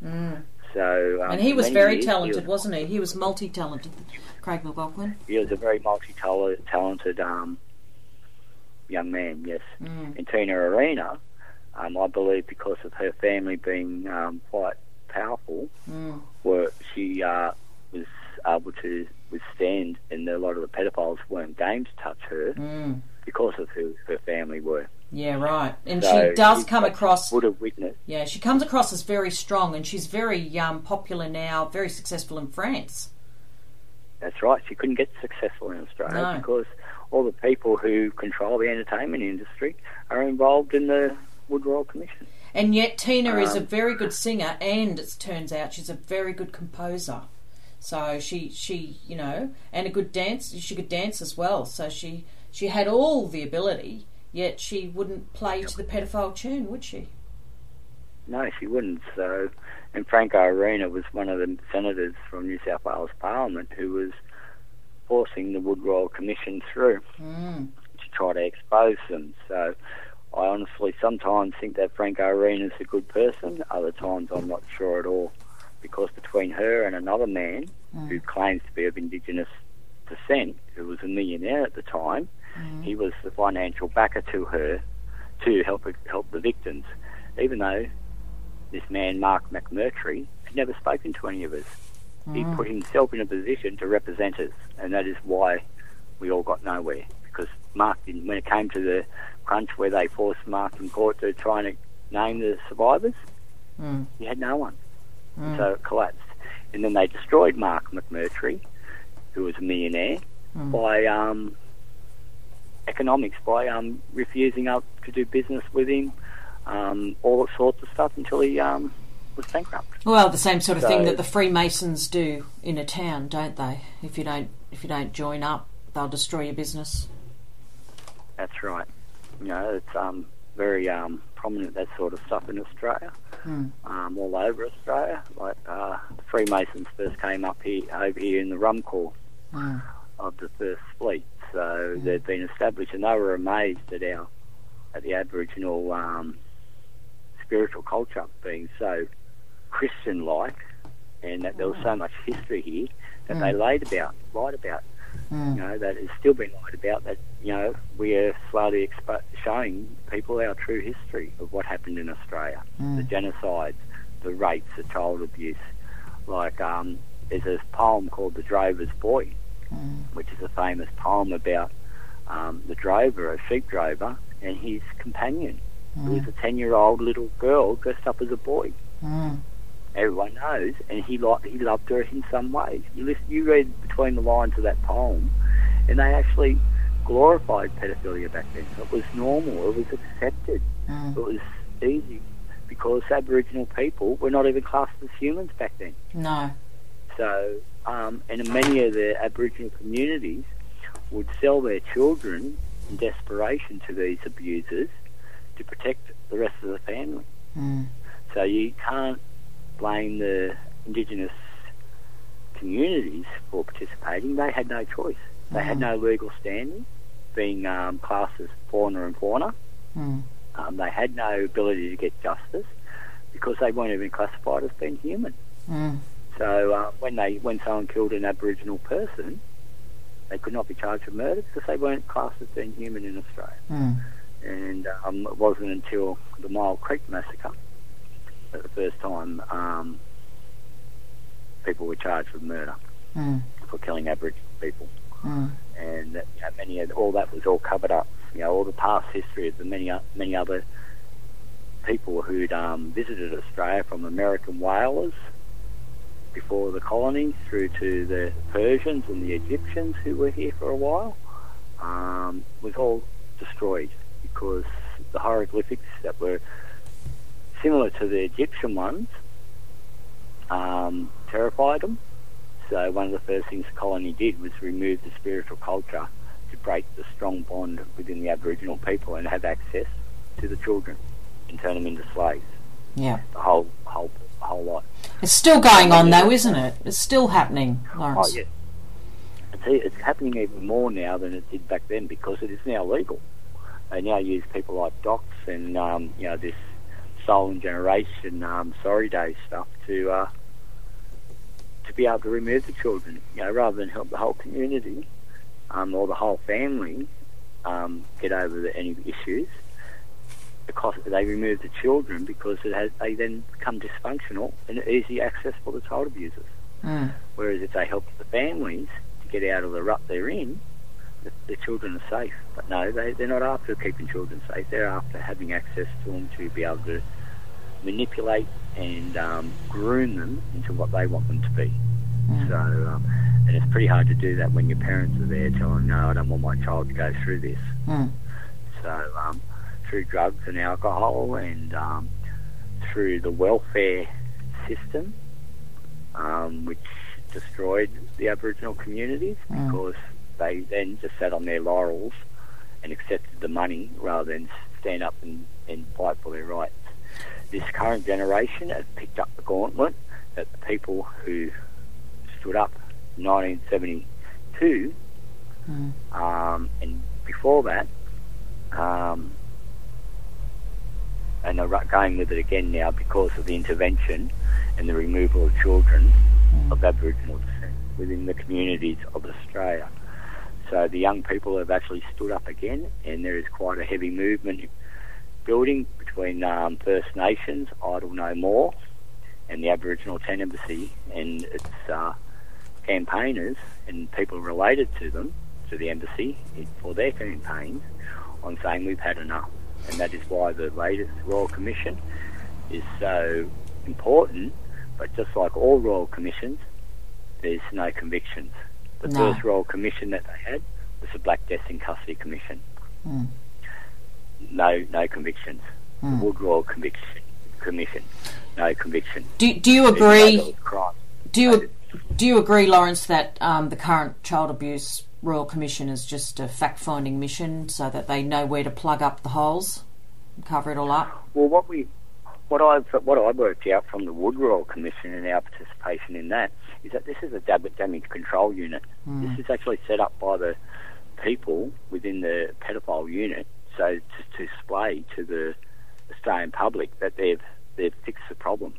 So, and he was many very years, talented, wasn't he? He was multi-talented, Craig McLaughlin. He was a very multi-talented young man, yes. And Tina Arena, I believe because of her family being quite powerful, she was able to withstand, and a lot of the pedophiles weren't game to touch her because of who her family were. Yeah, right. And So she does she's come like across... would have witnessed. Yeah, she comes across as very strong, and she's very popular now, very successful in France. That's right. She couldn't get successful in Australia No. because all the people who control the entertainment industry are involved in the Wood Royal Commission. And yet Tina is a very good singer, and it turns out she's a very good composer. So she you know, and a good dance. She could dance as well. So she had all the ability, yet she wouldn't play to the pedophile tune, would she? No, she wouldn't. So, and Franco Arena was one of the senators from New South Wales Parliament who was forcing the Wood Royal Commission through to try to expose them. So, I honestly sometimes think that Franco Arena's a good person. Other times, I'm not sure at all, because between her and another man who claims to be of Indigenous descent, who was a millionaire at the time, he was the financial backer to her to help the victims, even though this man, Mark McMurtry, had never spoken to any of us. He put himself in a position to represent us, and that is why we all got nowhere, because Mark didn't, when it came to the crunch where they forced Mark in court to try and name the survivors, he had no one. So it collapsed. And then they destroyed Mark McMurtry, who was a millionaire, by economics, by refusing to do business with him, all sorts of stuff, until he was bankrupt. Well, the same sort of thing that the Freemasons do in a town, don't they? If you don't join up, they'll destroy your business. That's right. You know, it's very prominent, that sort of stuff in Australia, all over Australia. Like the Freemasons first came over here in the rum corps of the First Fleet, so they'd been established, and they were amazed at the Aboriginal spiritual culture being so Christian-like, and that there was so much history here that they lied about. You know, that has still been lied about, that, you know, we are slowly showing people our true history of what happened in Australia. The genocides, the rapes, the child abuse. Like, there's a poem called The Drover's Boy, which is a famous poem about the drover, a sheep drover, and his companion, who was a 10-year-old little girl dressed up as a boy. Everyone knows, and he loved her in some ways. You read between the lines of that poem, and they actually glorified pedophilia back then. It was normal, it was accepted, it was easy, because Aboriginal people were not even classed as humans back then. No. So, and many of the Aboriginal communities would sell their children in desperation to these abusers to protect the rest of the family. So you can't blame the Indigenous communities for participating. They had no choice. They had no legal standing, being classed as fauna and fauna. They had no ability to get justice because they weren't even classified as being human. So when someone killed an Aboriginal person, they could not be charged with murder because they weren't classed as being human in Australia. And it wasn't until the Mile Creek massacre that the first time people were charged with murder for killing Aboriginal people. And that, you know, all that was all covered up. You know, all the past history of the many other people who'd visited Australia, from American whalers before the colony through to the Persians and the Egyptians who were here for a while, was all destroyed, because the hieroglyphics that were similar to the Egyptian ones terrified them. So one of the first things the colony did was remove the spiritual culture to break the strong bond within the Aboriginal people and have access to the children and turn them into slaves. Yeah. The whole lot. It's still going on though, isn't it? It's still happening, Laurence. Oh, yeah. It's happening even more now than it did back then, because it is now legal. They now use people like docs and, you know, this soul and generation, sorry day stuff to be able to remove the children, rather than help the whole community or the whole family get over any issues. They remove the children because they then become dysfunctional and easy access for the child abusers. Whereas if they help the families to get out of the rut they're in, the children are safe. But no, they're not after keeping children safe. They're after having access to them to be able to manipulate and groom them into what they want them to be. So, and it's pretty hard to do that when your parents are there telling, no, I don't want my child to go through this. So, through drugs and alcohol and through the welfare system, which destroyed the Aboriginal communities because they then just sat on their laurels and accepted the money rather than stand up and fight for their rights. This current generation has picked up the gauntlet that the people who stood up in 1972 and before that, and they're going with it again now because of the intervention and the removal of children of Aboriginal descent within the communities of Australia. So the young people have actually stood up again, and there is quite a heavy movement building between First Nations, Idle No More, and the Aboriginal Tent Embassy and its campaigners and people related to them, to the embassy, for their campaigns on saying we've had enough. And that is why the latest Royal Commission is so important. But just like all Royal Commissions, there's no convictions. The first Royal Commission that they had was the Black Deaths in Custody Commission. No convictions. The Wood Royal Commission, no conviction. Do you agree? Do you agree, Laurence, that the current Child Abuse Royal Commission is just a fact-finding mission so that they know where to plug up the holes and cover it all up? Well, what I worked out from the Wood Royal Commission and our participation in that is that this is a damage control unit. This is actually set up by the people within the pedophile unit, so to display to the Australian public that they've fixed the problem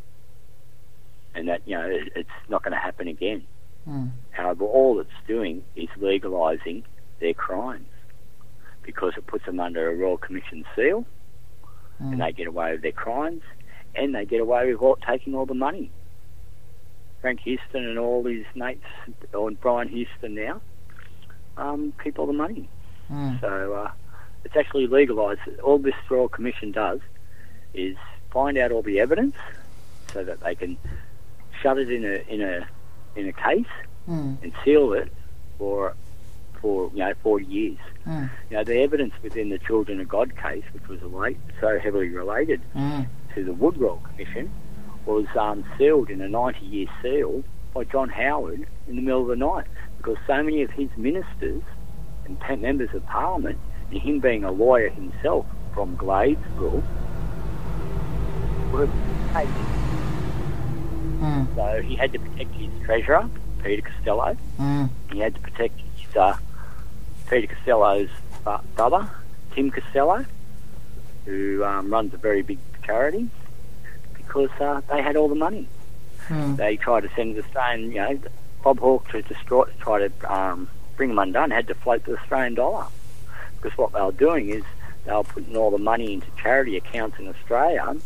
and that it's not going to happen again. However, all it's doing is legalising their crimes because it puts them under a Royal Commission seal and they get away with their crimes and they get away with taking all the money. Frank Houston and all his mates, or Brian Houston now, keep all the money. So it's actually legalised. All this Royal Commission does is find out all the evidence so that they can shut it in a case and seal it for 40 years. The evidence within the Children of God case, which was so heavily related to the Wood Royal Commission, was sealed in a 90-year seal by John Howard in the middle of the night because so many of his ministers and members of Parliament, and him being a lawyer himself from Gladesville, were taken. So he had to protect his treasurer, Peter Costello. He had to protect his Peter Costello's brother, Tim Costello, who runs a very big charity, because they had all the money. They tried to send the Australian, Bob Hawke to try to bring them undone, had to float the Australian dollar. Because what they were doing is they were putting all the money into charity accounts in Australia,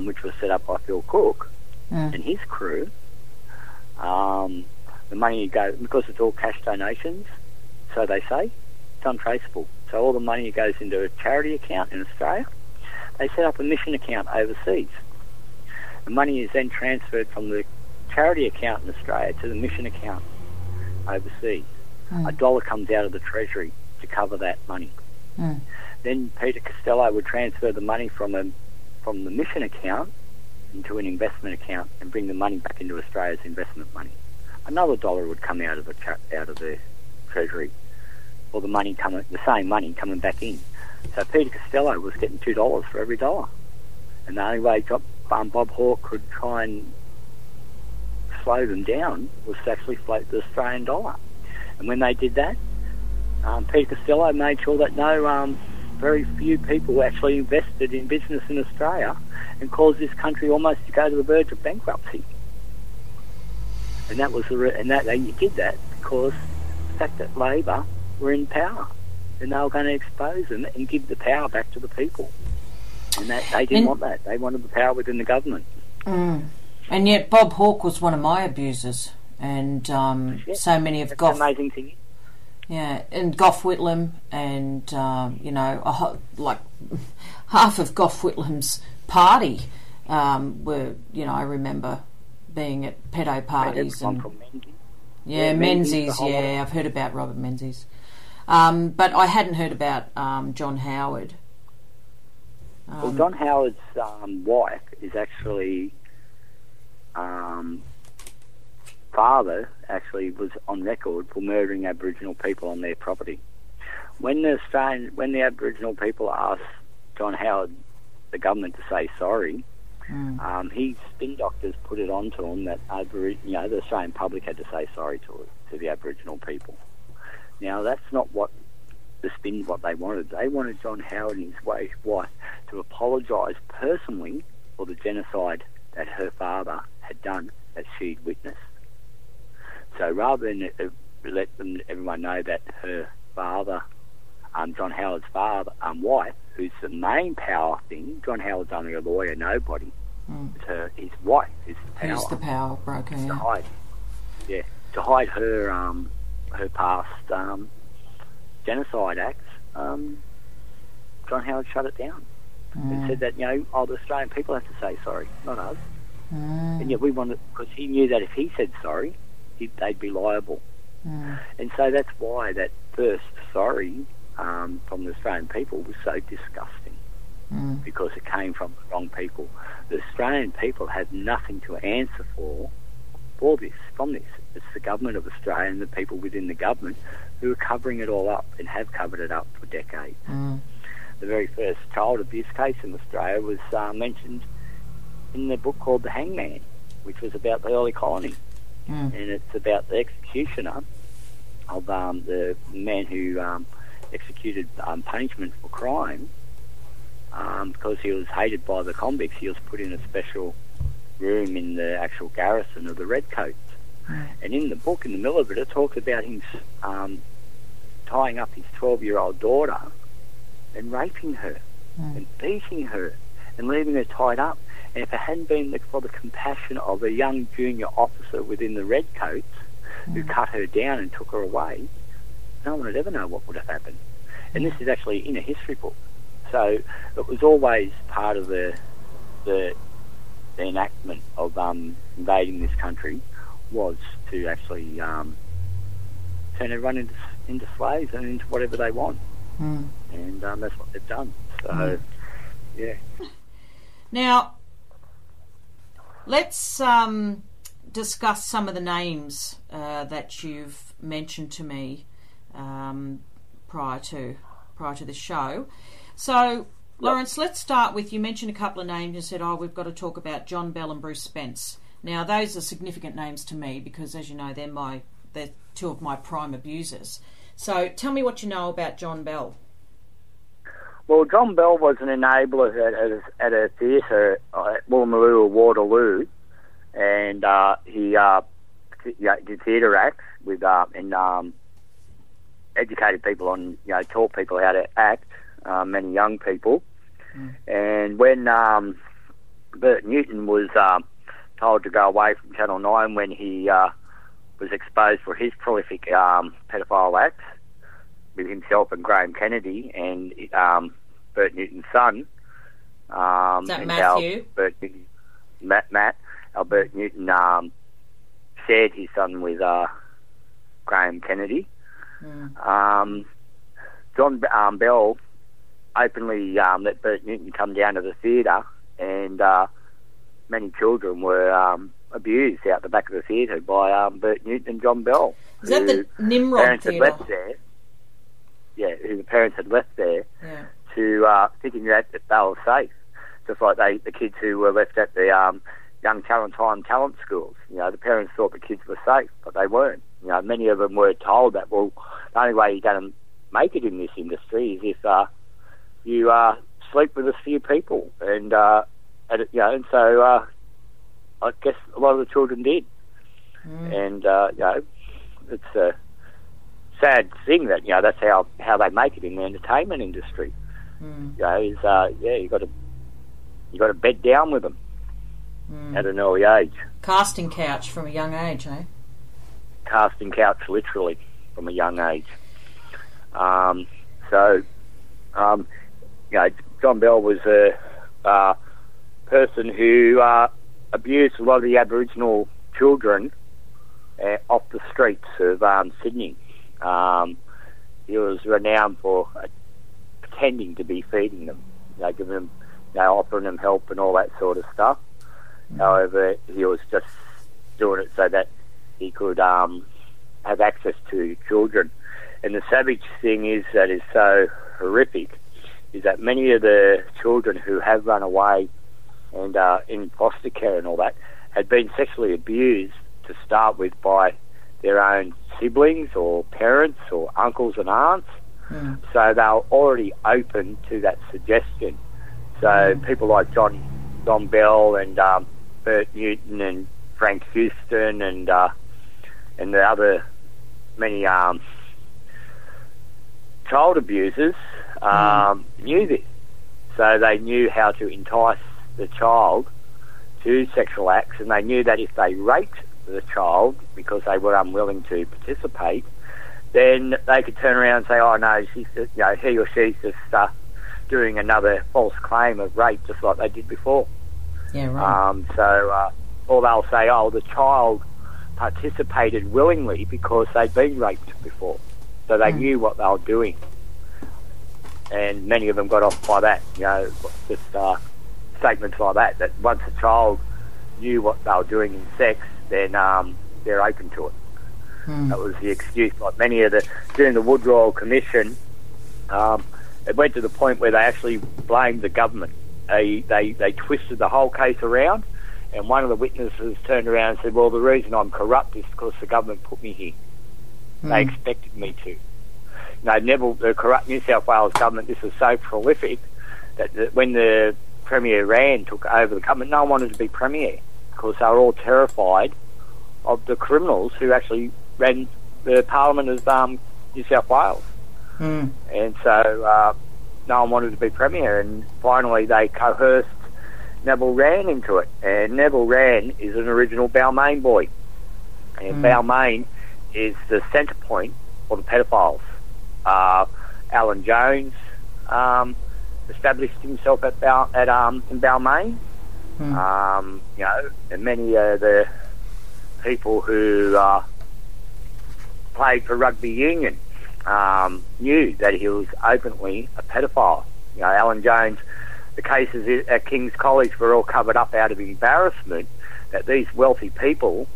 which was set up by Phil Cook and his crew. The money goes, because it's all cash donations, so they say, it's untraceable. So all the money goes into a charity account in Australia. They set up a mission account overseas. The money is then transferred from the charity account in Australia to the mission account overseas. $1 comes out of the Treasury to cover that money. Then Peter Costello would transfer the money from the mission account into an investment account and bring the money back into Australia's investment money. Another $1 would come out of the Treasury, or the same money coming back in. So Peter Costello was getting $2 for every $1, and the only way Bob Hawke could try and slow them down was to actually float the Australian dollar. And when they did that, Peter Costello made sure that very few people actually invested in business in Australia and caused this country almost to go to the verge of bankruptcy. And that was they did that because the fact that Labor were in power, and they were going to expose them and give the power back to the people. And they didn't want that. They wanted the power within the government. And yet Bob Hawke was one of my abusers, and so many of That's Gough. the amazing thing. Yeah, and Gough Whitlam, and like half of Gough Whitlam's party were, I remember being at pedo parties and Menzies. Yeah, I've heard about Robert Menzies, but I hadn't heard about John Howard. Well, John Howard's wife is actually father actually was on record for murdering Aboriginal people on their property. When the Aboriginal people asked John Howard, the government, to say sorry, his spin doctors put it onto him that the Australian public had to say sorry to the Aboriginal people. Now that's not what they wanted. They wanted John Howard and his wife to apologise personally for the genocide that her father had done, that she'd witnessed. So rather than let everyone know that her father, John Howard's wife, who's the main power thing, John Howard's only a lawyer, nobody. It's his wife is the power. Who's the power broker? To hide her past genocide acts. John Howard shut it down and said that the Australian people have to say sorry, not us. And yet we wanted, because he knew that if he said sorry, they'd be liable. And so that's why that first sorry from the Australian people was so disgusting, because it came from the wrong people. The Australian people had nothing to answer from this. It's the government of Australia and the people within the government who are covering it all up and have covered it up for decades. The very first child abuse case in Australia was mentioned in the book called The Hangman, which was about the early colony. And it's about the executioner of the man who executed punishment for crime, because he was hated by the convicts. He was put in a special room in the actual garrison of the Redcoats. And in the book, in the middle of it, it talks about him tying up his 12-year-old daughter and raping her and beating her and leaving her tied up. And if it hadn't been for the compassion of a young junior officer within the Redcoats who cut her down and took her away, no one would ever know what would have happened. And this is actually in a history book. So it was always part of the enactment of invading this country was to actually turn everyone into slaves and into whatever they want. And that's what they've done. So, yeah. Now, let's discuss some of the names that you've mentioned to me prior to the show. So, Laurence, let's start with, you mentioned a couple of names and said, we've got to talk about John Bell and Bruce Spence. Now, those are significant names to me because, as you know, they're two of my prime abusers. So tell me what you know about John Bell. Well, John Bell was an enabler at a theatre at Woolloomooloo or Waterloo, and he did theatre acts with and educated people on, taught people how to act, many young people. And when Bert Newton was told to go away from Channel 9 when he was exposed for his prolific pedophile acts with himself and Graham Kennedy and Bert Newton's son. Is that Matthew? Matt. Bert Newton shared his son with Graham Kennedy. John Bell openly let Bert Newton come down to the theatre, and many children were abused out the back of the theatre by Bert Newton and John Bell. Is that the Nimrod Theatre? Who the parents had left there to thinking that they were safe, just like the kids who were left at the Young Talent schools. The parents thought the kids were safe, but they weren't. Many of them were told that, well, the only way you're going to make it in this industry is if you sleep with a few people, and so I guess a lot of the children did. And it's a sad thing that that's how they make it in the entertainment industry. You got to bed down with them at an early age. Casting couch from a young age, eh? Casting couch, literally, from a young age. John Bell was a person who abused a lot of the Aboriginal children off the streets of Sydney. He was renowned for pretending to be feeding them, giving them, offering them help and all that sort of stuff. However, he was just doing it so that he could have access to children. And the savage thing is that is so horrific is that many of the children who have run away and in foster care and all that had been sexually abused to start with by their own siblings or parents or uncles and aunts. So they were already open to that suggestion. So people like John Bell and Bert Newton and Frank Houston and the other many child abusers knew this. So they knew how to entice the child to sexual acts, and they knew that if they raped the child because they were unwilling to participate, then they could turn around and say, "Oh no, she's just, he or she's just doing another false claim of rape, just like they did before." Yeah, right. Or they'll say, "Oh, the child participated willingly because they'd been raped before, so they knew what they were doing." And many of them got off by that, just statements like that. That once a child knew what they were doing in sex, then they're open to it. That was the excuse. Like many of during the Wood Royal Commission, it went to the point where they actually blamed the government. They twisted the whole case around, and one of the witnesses turned around and said, "Well, the reason I'm corrupt is because the government put me here. They expected me to." The corrupt New South Wales government, this was so prolific that when the Premier Rand took over the government, no one wanted to be Premier because they were all terrified of the criminals who actually ran the Parliament of New South Wales. And so no one wanted to be Premier, and finally they coerced Neville Wran into it. And Neville Wran is an original Balmain boy. And Balmain is the centre point for the pedophiles. Alan Jones established himself in Balmain. And many of the people who played for rugby union knew that he was openly a pedophile. Alan Jones, the cases at King's College were all covered up out of embarrassment that these wealthy people's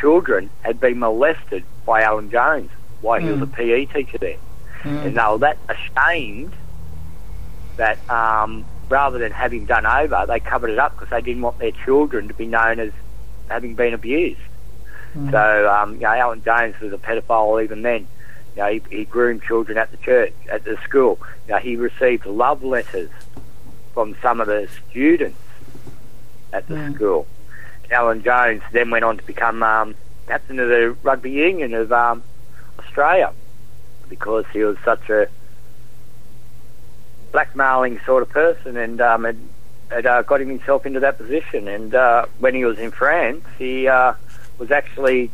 children had been molested by Alan Jones while he was a PE teacher there. And they were that ashamed that rather than have him done over, they covered it up because they didn't want their children to be known as having been abused. So Alan Jones was a pedophile even then. He groomed children at the church, at the school. He received love letters from some of the students at the school. Alan Jones then went on to become captain of the rugby union of Australia because he was such a blackmailing sort of person, and had got himself into that position. And when he was in France, he was actually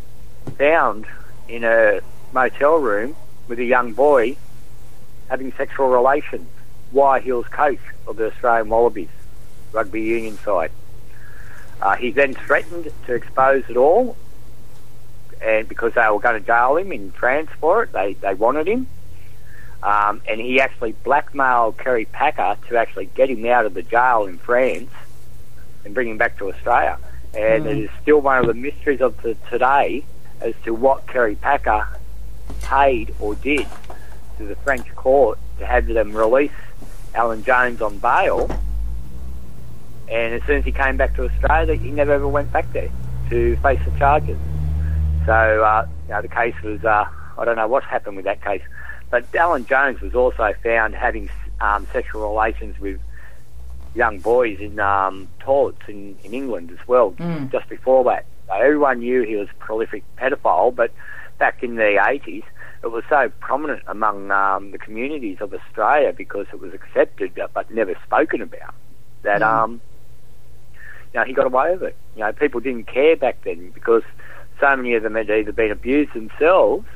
found in a motel room with a young boy having sexual relations while he was coach of the Australian Wallabies rugby union side. He then threatened to expose it all, and because they were going to jail him in France for it, they wanted him. And he actually blackmailed Kerry Packer to actually get him out of the jail in France and bring him back to Australia. And it is still one of the mysteries of today as to what Kerry Packer paid or did to the French court to have them release Alan Jones on bail. And as soon as he came back to Australia, he never ever went back there to face the charges. So, the case was, I don't know what happened with that case. But Alan Jones was also found having sexual relations with young boys in toilets in England as well, just before that. Everyone knew he was a prolific pedophile, but back in the 80s, it was so prominent among the communities of Australia because it was accepted but never spoken about that he got away with it. People didn't care back then because so many of them had either been abused themselves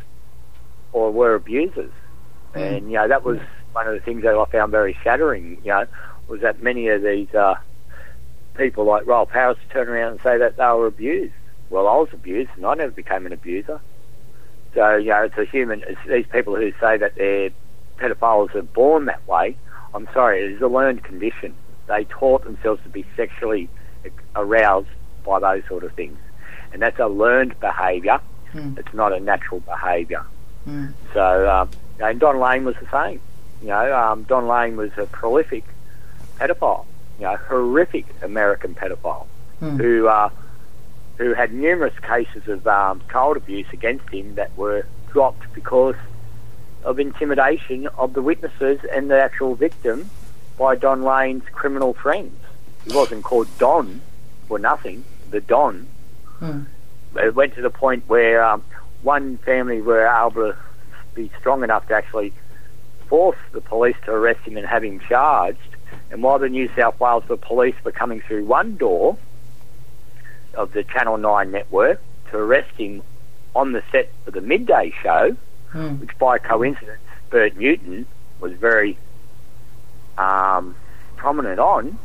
or were abusers. And, that was one of the things that I found very shattering, was that many of these people like Royal Powers turn around and say that they were abused. Well, I was abused and I never became an abuser. So, it's these people who say that they're pedophiles are born that way. I'm sorry, it is a learned condition. They taught themselves to be sexually aroused by those sort of things. And that's a learned behaviour. It's not a natural behaviour. So, and Don Lane was the same. Don Lane was a prolific pedophile, horrific American pedophile who had numerous cases of child abuse against him that were dropped because of intimidation of the witnesses and the actual victim by Don Lane's criminal friends. He wasn't called Don for nothing, the Don. It went to the point where one family were able to be strong enough to actually force the police to arrest him and have him charged. And while the New South Wales police were coming through one door of the Channel 9 network to arrest him on the set of the midday show, which by coincidence Bert Newton was very prominent on,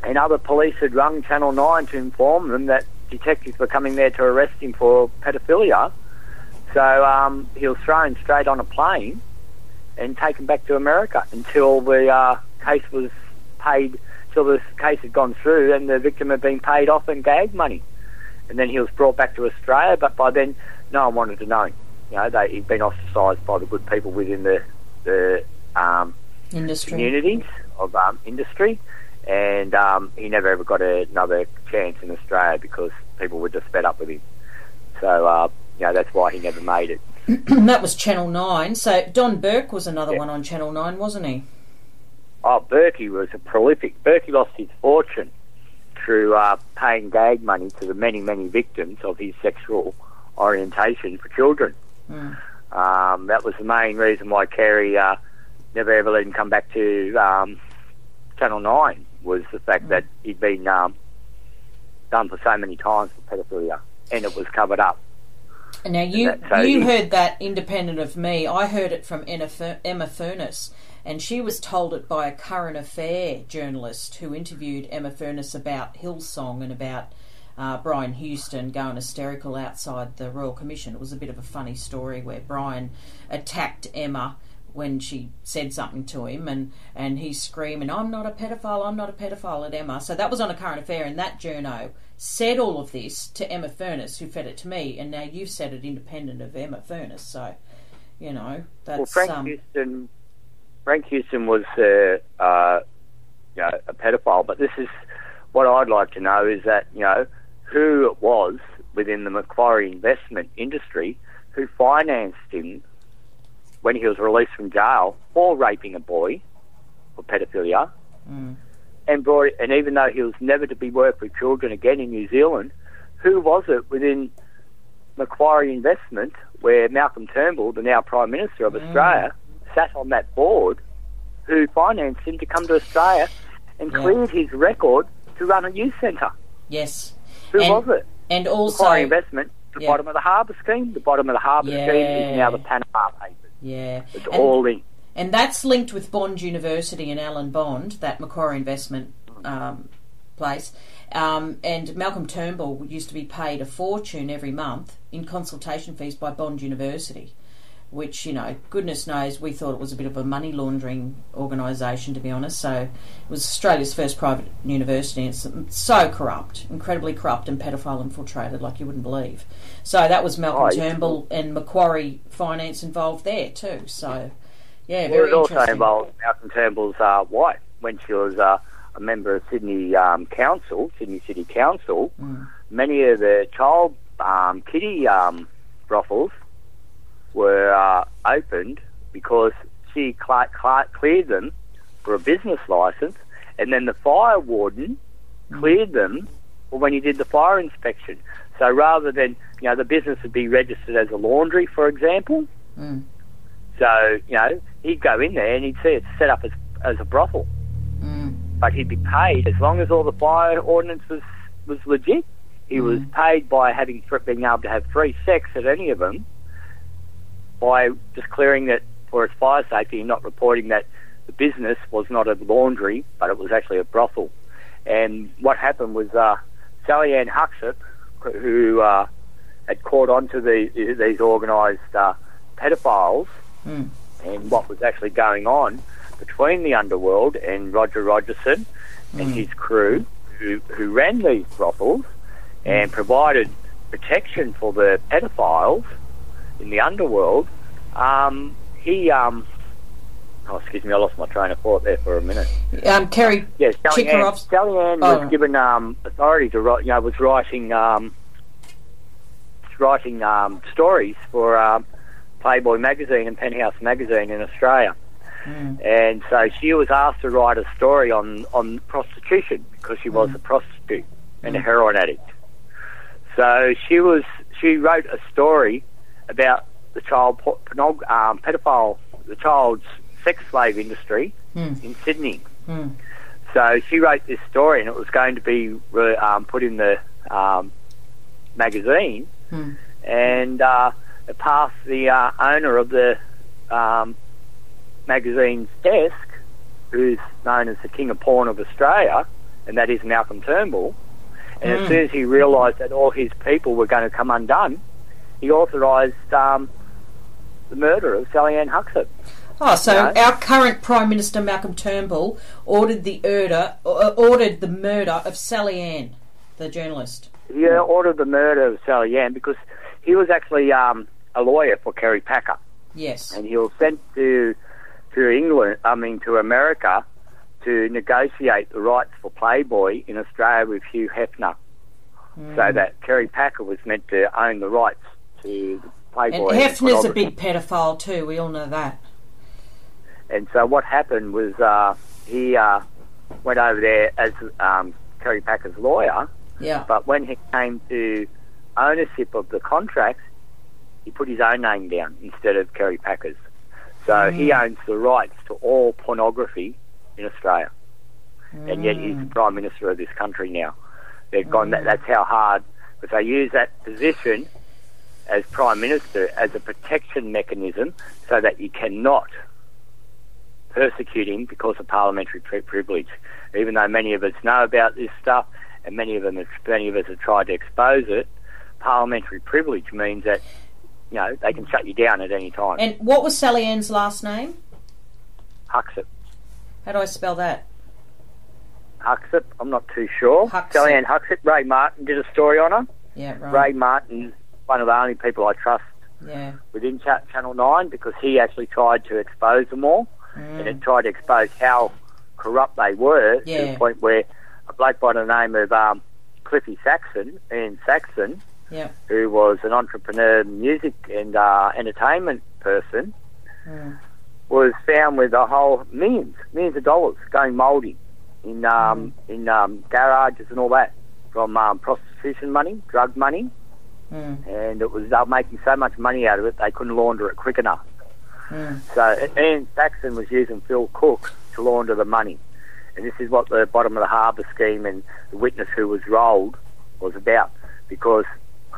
and other police had rung Channel 9 to inform them that detectives were coming there to arrest him for pedophilia. So he was thrown straight on a plane and taken back to America until the case was paid, till the case had gone through and the victim had been paid off in gag money. And then he was brought back to Australia, but by then no one wanted to know him. He'd been ostracised by the good people within the industry communities of industry, and he never ever got another chance in Australia because people were just fed up with him. So that's why he never made it. That was Channel 9. So Don Burke was another one on Channel 9, wasn't he? Oh, Berkey was a prolific. Berkey lost his fortune through paying gag money to the many, many victims of his sexual orientation for children. That was the main reason why Carey never ever let him come back to Channel 9, was the fact that he'd been done for so many times for pedophilia, and it was covered up. Now, you heard that independent of me. I heard it from Emma Furness, and she was told it by a current affair journalist who interviewed Emma Furness about Hillsong and about Brian Houston going hysterical outside the Royal Commission. It was a bit of a funny story where Brian attacked Emma when she said something to him, and he's screaming, I'm not a pedophile at Emma. So that was on a current affair, and that journo said all of this to Emma Furness, who fed it to me, and now you've said it independent of Emma Furness. So, that's... Well, Frank Houston was a pedophile, but this is what I'd like to know is that, who it was within the Macquarie investment industry who financed him when he was released from jail for raping a boy for pedophilia, and even though he was never to be worked with children again in New Zealand, who was it within Macquarie Investment where Malcolm Turnbull, the now Prime Minister of Australia, sat on that board, who financed him to come to Australia and cleared his record to run a youth centre? Yes. Who was it? And also... Macquarie Investment, the bottom of the harbour scheme. The bottom of the harbour scheme is now the Panama Papers. Yeah. It's all in. And that's linked with Bond University and Alan Bond, that Macquarie Investment place. And Malcolm Turnbull used to be paid a fortune every month in consultation fees by Bond University, which, goodness knows, we thought it was a bit of a money laundering organisation, to be honest. So it was Australia's first private university, and it's so corrupt, incredibly corrupt and pedophile infiltrated like you wouldn't believe. So that was Malcolm Turnbull and Macquarie Finance involved there too. So, yeah, very interesting. It also involved Malcolm Turnbull's wife when she was a member of Sydney City Council. Many of the child kiddie brothels were opened because she cleared them for a business licence, and then the fire warden cleared them or when he did the fire inspection. So rather than, the business would be registered as a laundry, for example. So, he'd go in there and he'd see it set up as a brothel. But he'd be paid as long as all the fire ordinance was legit. He was paid by being able to have free sex at any of them, by just clearing that for its fire safety and not reporting that the business was not a laundry, but it was actually a brothel. And what happened was Sally Ann Huxtable, who had caught on to these organised pedophiles and what was actually going on between the underworld and Roger Rogerson and his crew, who ran these brothels and provided protection for the pedophiles in the underworld. Excuse me, I lost my train of thought there for a minute. Kerry Chikarov's... Sally Ann was given authority to write, was writing stories for Playboy magazine and Penthouse magazine in Australia. And so she was asked to write a story on prostitution because she was a prostitute and a heroin addict. So she wrote a story about the child pedophile, the child's sex slave industry in Sydney. So she wrote this story, and it was going to be put in the magazine, and it passed the owner of the magazine's desk, who's known as the King of Porn of Australia, and that is Malcolm Turnbull. And as soon as he realised that all his people were going to come undone, he authorised the murder of Sally Ann Huxtable. Oh, so our current Prime Minister Malcolm Turnbull ordered the murder of Sally Ann, the journalist. He ordered the murder of Sally Ann because he was actually a lawyer for Kerry Packer. Yes. And he was sent to America to negotiate the rights for Playboy in Australia with Hugh Hefner, so that Kerry Packer was meant to own the rights to Playboy. And Hefner's a big pedophile too, we all know that. And so what happened was he went over there as Kerry Packer's lawyer, but when he came to ownership of the contracts, he put his own name down instead of Kerry Packer's. So he owns the rights to all pornography in Australia, and yet he's the Prime Minister of this country now. They've gone. That's how hard, because they use that position as Prime Minister as a protection mechanism, so that you cannot persecute him because of parliamentary privilege. Even though many of us know about this stuff, and many of us have tried to expose it, parliamentary privilege means that they can shut you down at any time. And what was Sally Ann's last name? Huxtable. How do I spell that? Huxtable, I'm not too sure. Sally Ann Huxtable. Ray Martin did a story on her. Yeah, right. Ray Martin's one of the only people I trust within Channel 9, because he actually tried to expose them all, and it tried to expose how corrupt they were to the point where a bloke by the name of Cliffy Saxon, Ian Saxon, who was an entrepreneur, music and entertainment person, was found with a whole millions of dollars going mouldy in garages and all that, from prostitution money, drug money, and it was making so much money out of it they couldn't launder it quick enough. So Ian Saxon was using Phil Cook to launder the money, and this is what the bottom of the harbour scheme and the witness who was rolled was about, because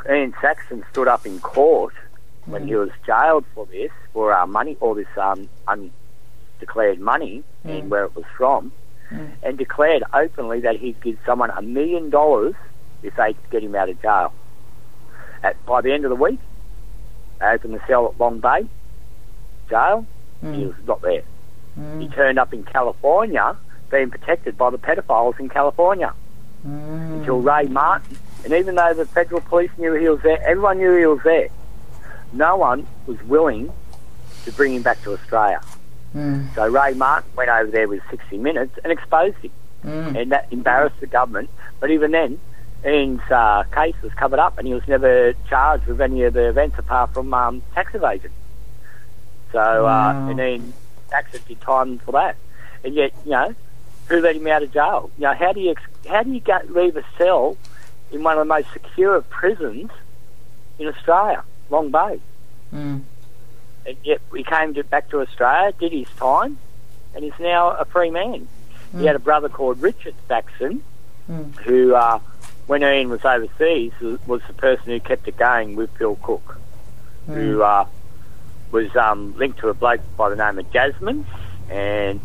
Ian Saxon stood up in court when he was jailed for this, for money, all this undeclared money and where it was from, and declared openly that he'd give someone $1 million if they could get him out of jail. By the end of the week, they opened the cell at Long Bay jail, he was not there. He turned up in California, being protected by the pedophiles in California, until Ray Martin. And even though the federal police knew he was there, everyone knew he was there, no one was willing to bring him back to Australia. So Ray Martin went over there with 60 Minutes and exposed him, and that embarrassed the government. But even then, Ian's case was covered up, and he was never charged with any of the events apart from tax evasion. So and Ian Saxon did time for that, and yet who let him out of jail? How do you leave a cell in one of the most secure prisons in Australia, Long Bay. Mm. And yet he came back to Australia, did his time, and is now a free man. He had a brother called Richard Saxon, who, when Ian was overseas, was the person who kept it going with Phil Cook, who was linked to a bloke by the name of Jasmine, and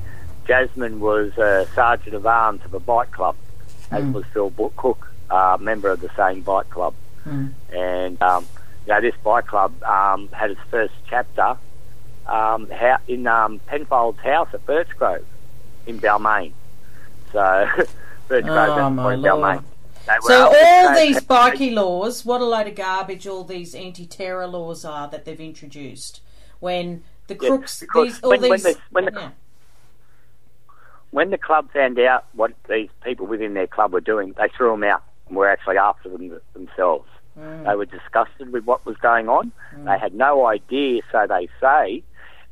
Jasmine was a sergeant of arms of a bike club, as was Phil Cook, member of the same bike club. And this bike club had its first chapter in Penfold's house at Birchgrove in Balmain. So, Birchgrove in Balmain. So all these bikie laws, what a load of garbage all these anti-terror laws are that they've introduced. When the crooks, when the club found out what these people within their club were doing, they threw them out and were actually after them themselves. They were disgusted with what was going on. They had no idea, so they say.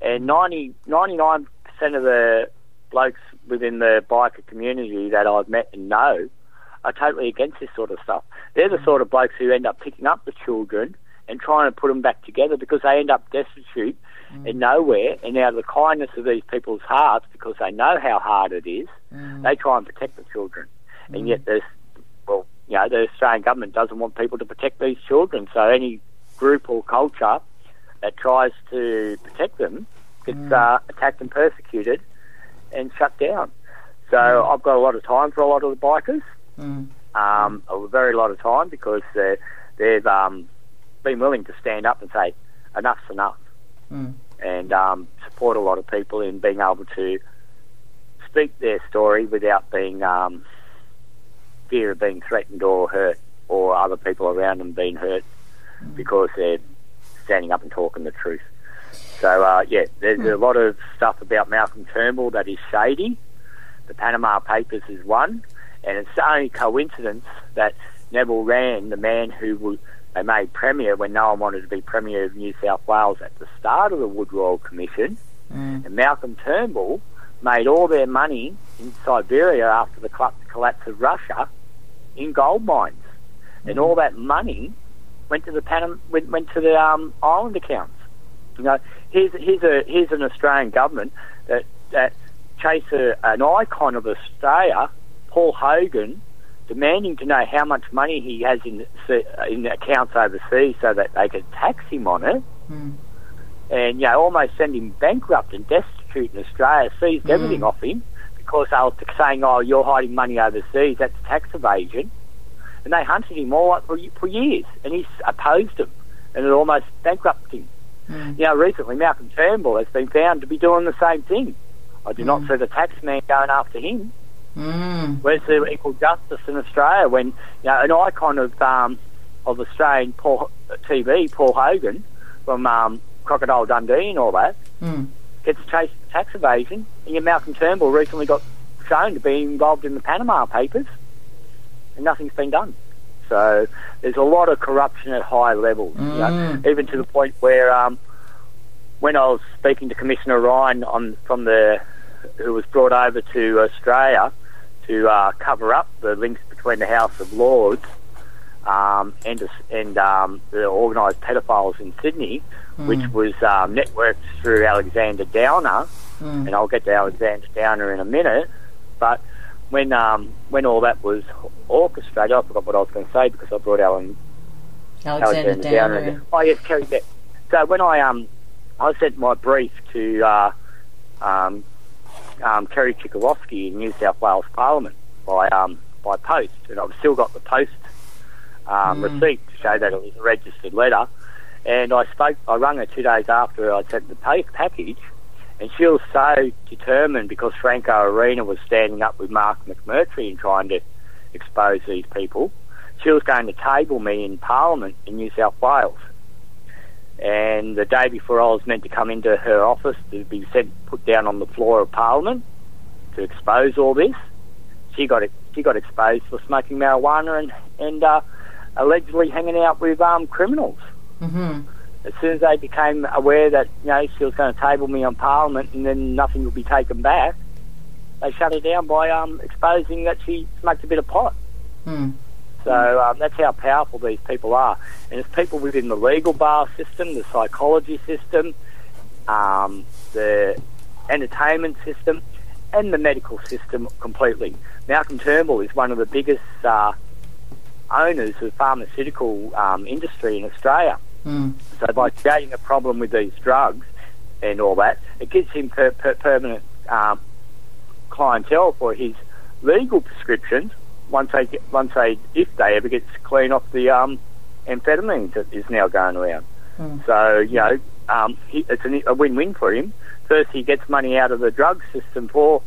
And 99% of the blokes within the biker community that I've met and know are totally against this sort of stuff. They're the sort of blokes who end up picking up the children and trying to put them back together because they end up destitute and nowhere. And out of the kindness of these people's hearts, because they know how hard it is, they try and protect the children. And yet the Australian government doesn't want people to protect these children. So any group or culture that tries to protect them gets attacked and persecuted and shut down. So I've got a lot of time for a lot of the bikers. A very lot of time, because they've been willing to stand up and say enough's enough, and support a lot of people in being able to speak their story without being fear of being threatened or hurt, or other people around them being hurt, because they're standing up and talking the truth. So there's a lot of stuff about Malcolm Turnbull that is shady. The Panama Papers is one. And it's only coincidence that Neville Wran, the man who they made Premier when no one wanted to be Premier of New South Wales at the start of the Wood Royal Commission, and Malcolm Turnbull made all their money in Siberia after the collapse of Russia in gold mines. And all that money went to the island accounts. You know, here's an Australian government that chased an icon of Australia, Paul Hogan, demanding to know how much money he has in accounts overseas so that they could tax him on it, and almost send him bankrupt and destitute in Australia, seized everything off him because they were saying, "Oh, you're hiding money overseas, that's tax evasion," and they hunted him all up for years, and he opposed them, and it almost bankrupted him. Recently Malcolm Turnbull has been found to be doing the same thing. I do not see the tax man going after him. Where's the equal justice in Australia when an icon of Australian TV, Paul Hogan from Crocodile Dundee and all that, gets chased for tax evasion, and yet Malcolm Turnbull recently got shown to be involved in the Panama Papers, and nothing's been done. So there's a lot of corruption at high levels, even to the point where when I was speaking to Commissioner Ryan who was brought over to Australia to cover up the links between the House of Lords and the organised pedophiles in Sydney, which was networked through Alexander Downer, and I'll get to Alexander Downer in a minute. But when all that was orchestrated, I forgot what I was going to say because I brought Alexander Downer in. Oh yes, Kerry Beck. So when I sent my brief to Kerry Chikowski in New South Wales Parliament by post, and I've still got the post receipt to show that it was a registered letter. And I rang her 2 days after I sent the package, and she was so determined because Franco Arena was standing up with Mark McMurtry and trying to expose these people. She was going to table me in Parliament in New South Wales. And the day before I was meant to come into her office to be put down on the floor of Parliament to expose all this, she got exposed for smoking marijuana and allegedly hanging out with criminals. As soon as they became aware that she was going to table me on Parliament and then nothing would be taken back, they shut her down by exposing that she smoked a bit of pot. So that's how powerful these people are. And it's people within the legal bar system, the psychology system, the entertainment system, and the medical system completely. Malcolm Turnbull is one of the biggest owners of the pharmaceutical industry in Australia. So by creating a problem with these drugs and all that, it gives him permanent clientele for his legal prescriptions if they ever get clean off the amphetamines that is now going around. So, it's a win-win for him. First, he gets money out of the drug system to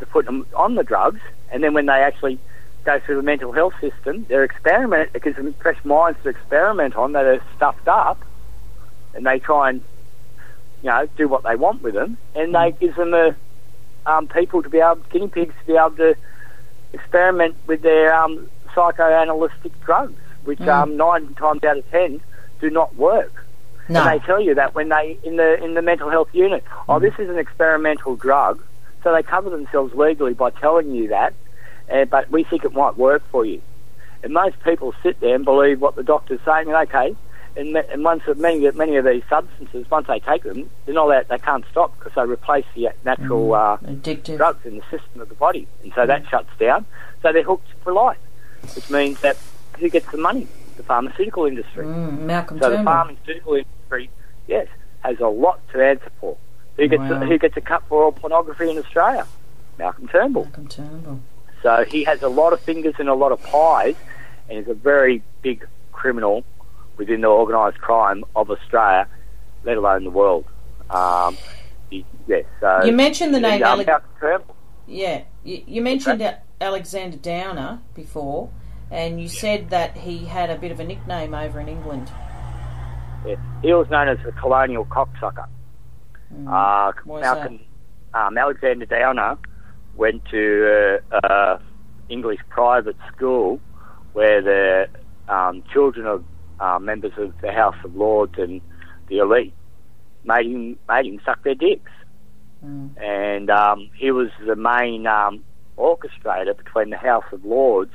put them on the drugs, and then when they actually go through the mental health system, it gives them fresh minds to experiment on that are stuffed up, and they try and, do what they want with them, and they gives them guinea pigs to be able to experiment with their psychoanalytic drugs, which 9 times out of 10 do not work. No. And they tell you that when they in the mental health unit, this is an experimental drug, so they cover themselves legally by telling you that, but we think it might work for you. And most people sit there and believe what the doctor's saying, and okay. And once many of these substances, once they take them, they're not allowed, they can't stop because they replace the natural addictive drugs in the system of the body, and so that shuts down. So they're hooked for life, which means that who gets the money? The pharmaceutical industry. Malcolm So Turnbull. the pharmaceutical industry, yes, has a lot to answer for. Who gets a cut for all pornography in Australia? Malcolm Turnbull. Malcolm Turnbull. So he has a lot of fingers in a lot of pies, and is a very big criminal within the organised crime of Australia, let alone the world. So You mentioned the name Malcolm Turnbull. Yeah, you mentioned Alexander Downer before, and you said that he had a bit of a nickname over in England. Yeah, he was known as the colonial cocksucker. Alexander Downer went to English private school where the children of members of the House of Lords and the elite made him suck their dicks. And he was the main orchestrator between the House of Lords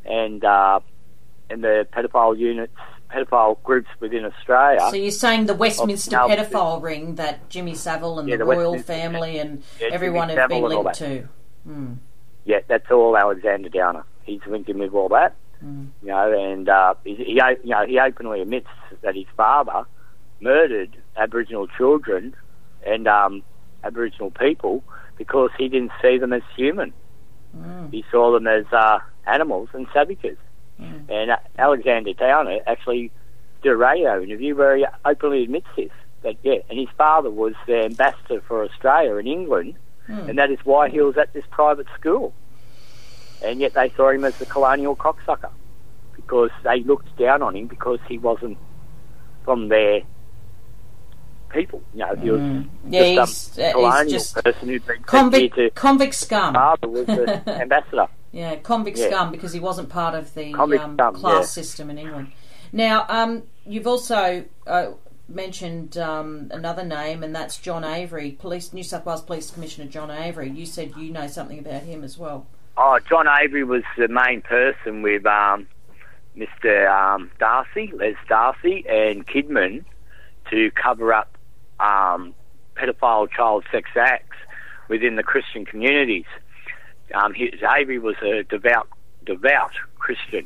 and the pedophile groups within Australia. So you're saying the Westminster pedophile ring that Jimmy Savile and the Royal family and everyone have been linked to? Yeah, that's all Alexander Downer. He's linked in with all that. And he openly admits that his father murdered Aboriginal children and Aboriginal people because he didn't see them as human. He saw them as animals and savages. And Alexander Downer actually did a radio interview where he openly admits this. And his father was the ambassador for Australia in England, and that is why he was at this private school. And yet they saw him as the colonial cocksucker because they looked down on him because he wasn't from their people. He was just a colonial person who'd been convict scum. His father was the ambassador. Yeah, convict scum because he wasn't part of the class system in England. Now, you've also mentioned another name, and that's John Avery, New South Wales Police Commissioner John Avery. You said you know something about him as well. Oh, John Avery was the main person with Mr. Les Darcy, and Kidman to cover up pedophile child sex acts within the Christian communities. Avery was a devout Christian,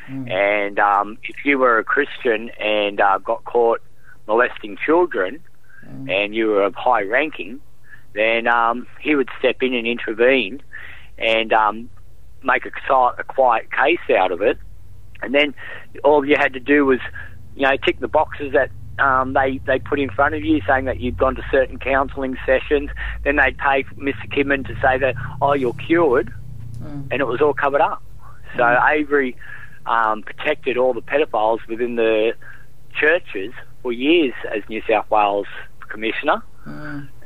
and if you were a Christian and got caught molesting children, and you were of high ranking, then he would step in and intervene and make a quiet case out of it, and then all you had to do was, tick the boxes that they put in front of you, saying that you'd gone to certain counselling sessions. Then they'd pay Mr. Kidman to say that, you're cured, and it was all covered up. So Avery protected all the pedophiles within the churches for years as New South Wales Commissioner,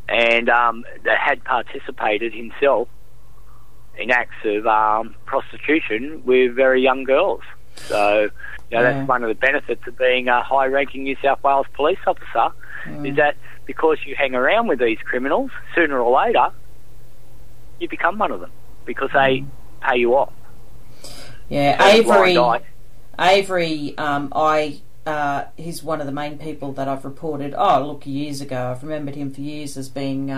and that had participated himself in acts of prostitution with very young girls. So that's one of the benefits of being a high-ranking New South Wales police officer, is that because you hang around with these criminals, sooner or later, you become one of them because they pay you off. Yeah, Avery, he's one of the main people that I've reported. Oh, look, years ago, I've remembered him for years as being.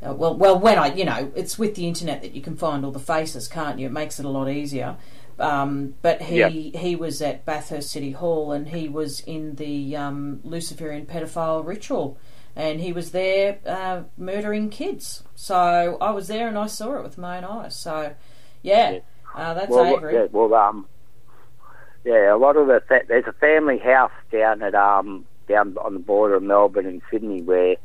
It's with the internet that you can find all the faces, can't you? It makes it a lot easier. But he was at Bathurst City Hall, and he was in the Luciferian pedophile ritual, and he was there murdering kids. So I was there and I saw it with my own eyes. So that's Avery. A lot of there's a family house down on the border of Melbourne and Sydney where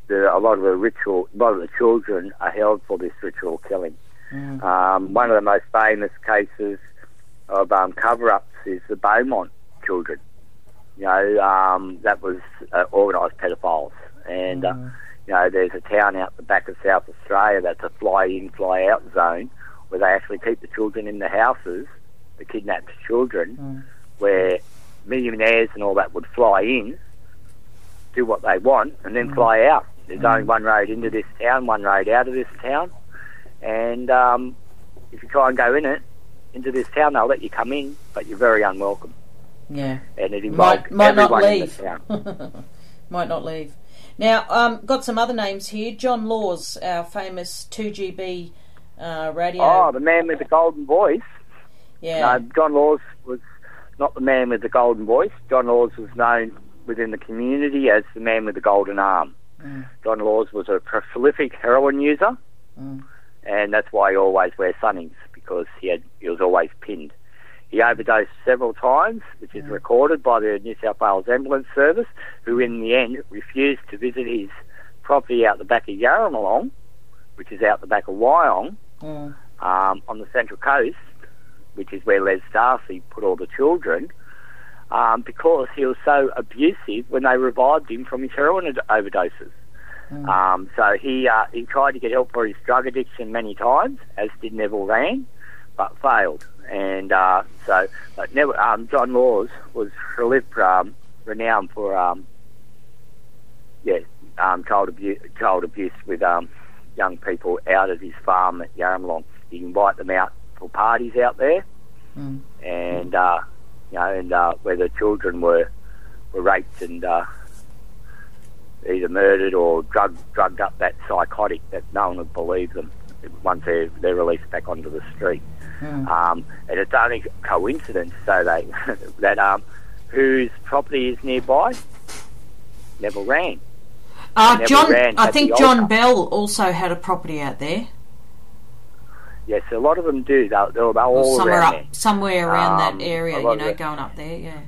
a lot of the children are held for this ritual killing. One of the most famous cases of cover-ups is the Beaumont children. That was organised pedophiles. And, there's a town out the back of South Australia that's a fly-in, fly-out zone where they actually keep the children in the houses, the kidnapped children, where millionaires and all that would fly in, do what they want, and then fly out. There's only one road into this town, one road out of this town. And if you try and go into this town, they'll let you come in, but you're very unwelcome. Yeah. And it involves might not everyone in leave. the town. Might not leave. Now, got some other names here. John Laws, our famous 2GB radio. Oh, the man with the golden voice. Yeah. No, John Laws was not the man with the golden voice. John Laws was known within the community as the man with the golden arm. John Laws was a prolific heroin user, and that's why he always wears sunnies, because he was always pinned. He overdosed several times, which is recorded by the New South Wales Ambulance Service, who in the end refused to visit his property out the back of Yarramalong, which is out the back of Wyong, on the Central Coast, which is where Les Darcy put all the children, because he was so abusive when they revived him from his heroin overdoses. So he tried to get help for his drug addiction many times, as did Neville Rand, but failed. And John Laws was renowned for child abuse with young people out at his farm at Yarramalong. He'd invite them out for parties out there, and where the children were raped and either murdered or drugged up that psychotic that no one would believe them once they're released back onto the street. And it's only coincidence, so that whose property is nearby? Neville Rand. I think John Bell also had a property out there. Yes, a lot of them do. They're all around there. Somewhere around that area, going up there, yeah.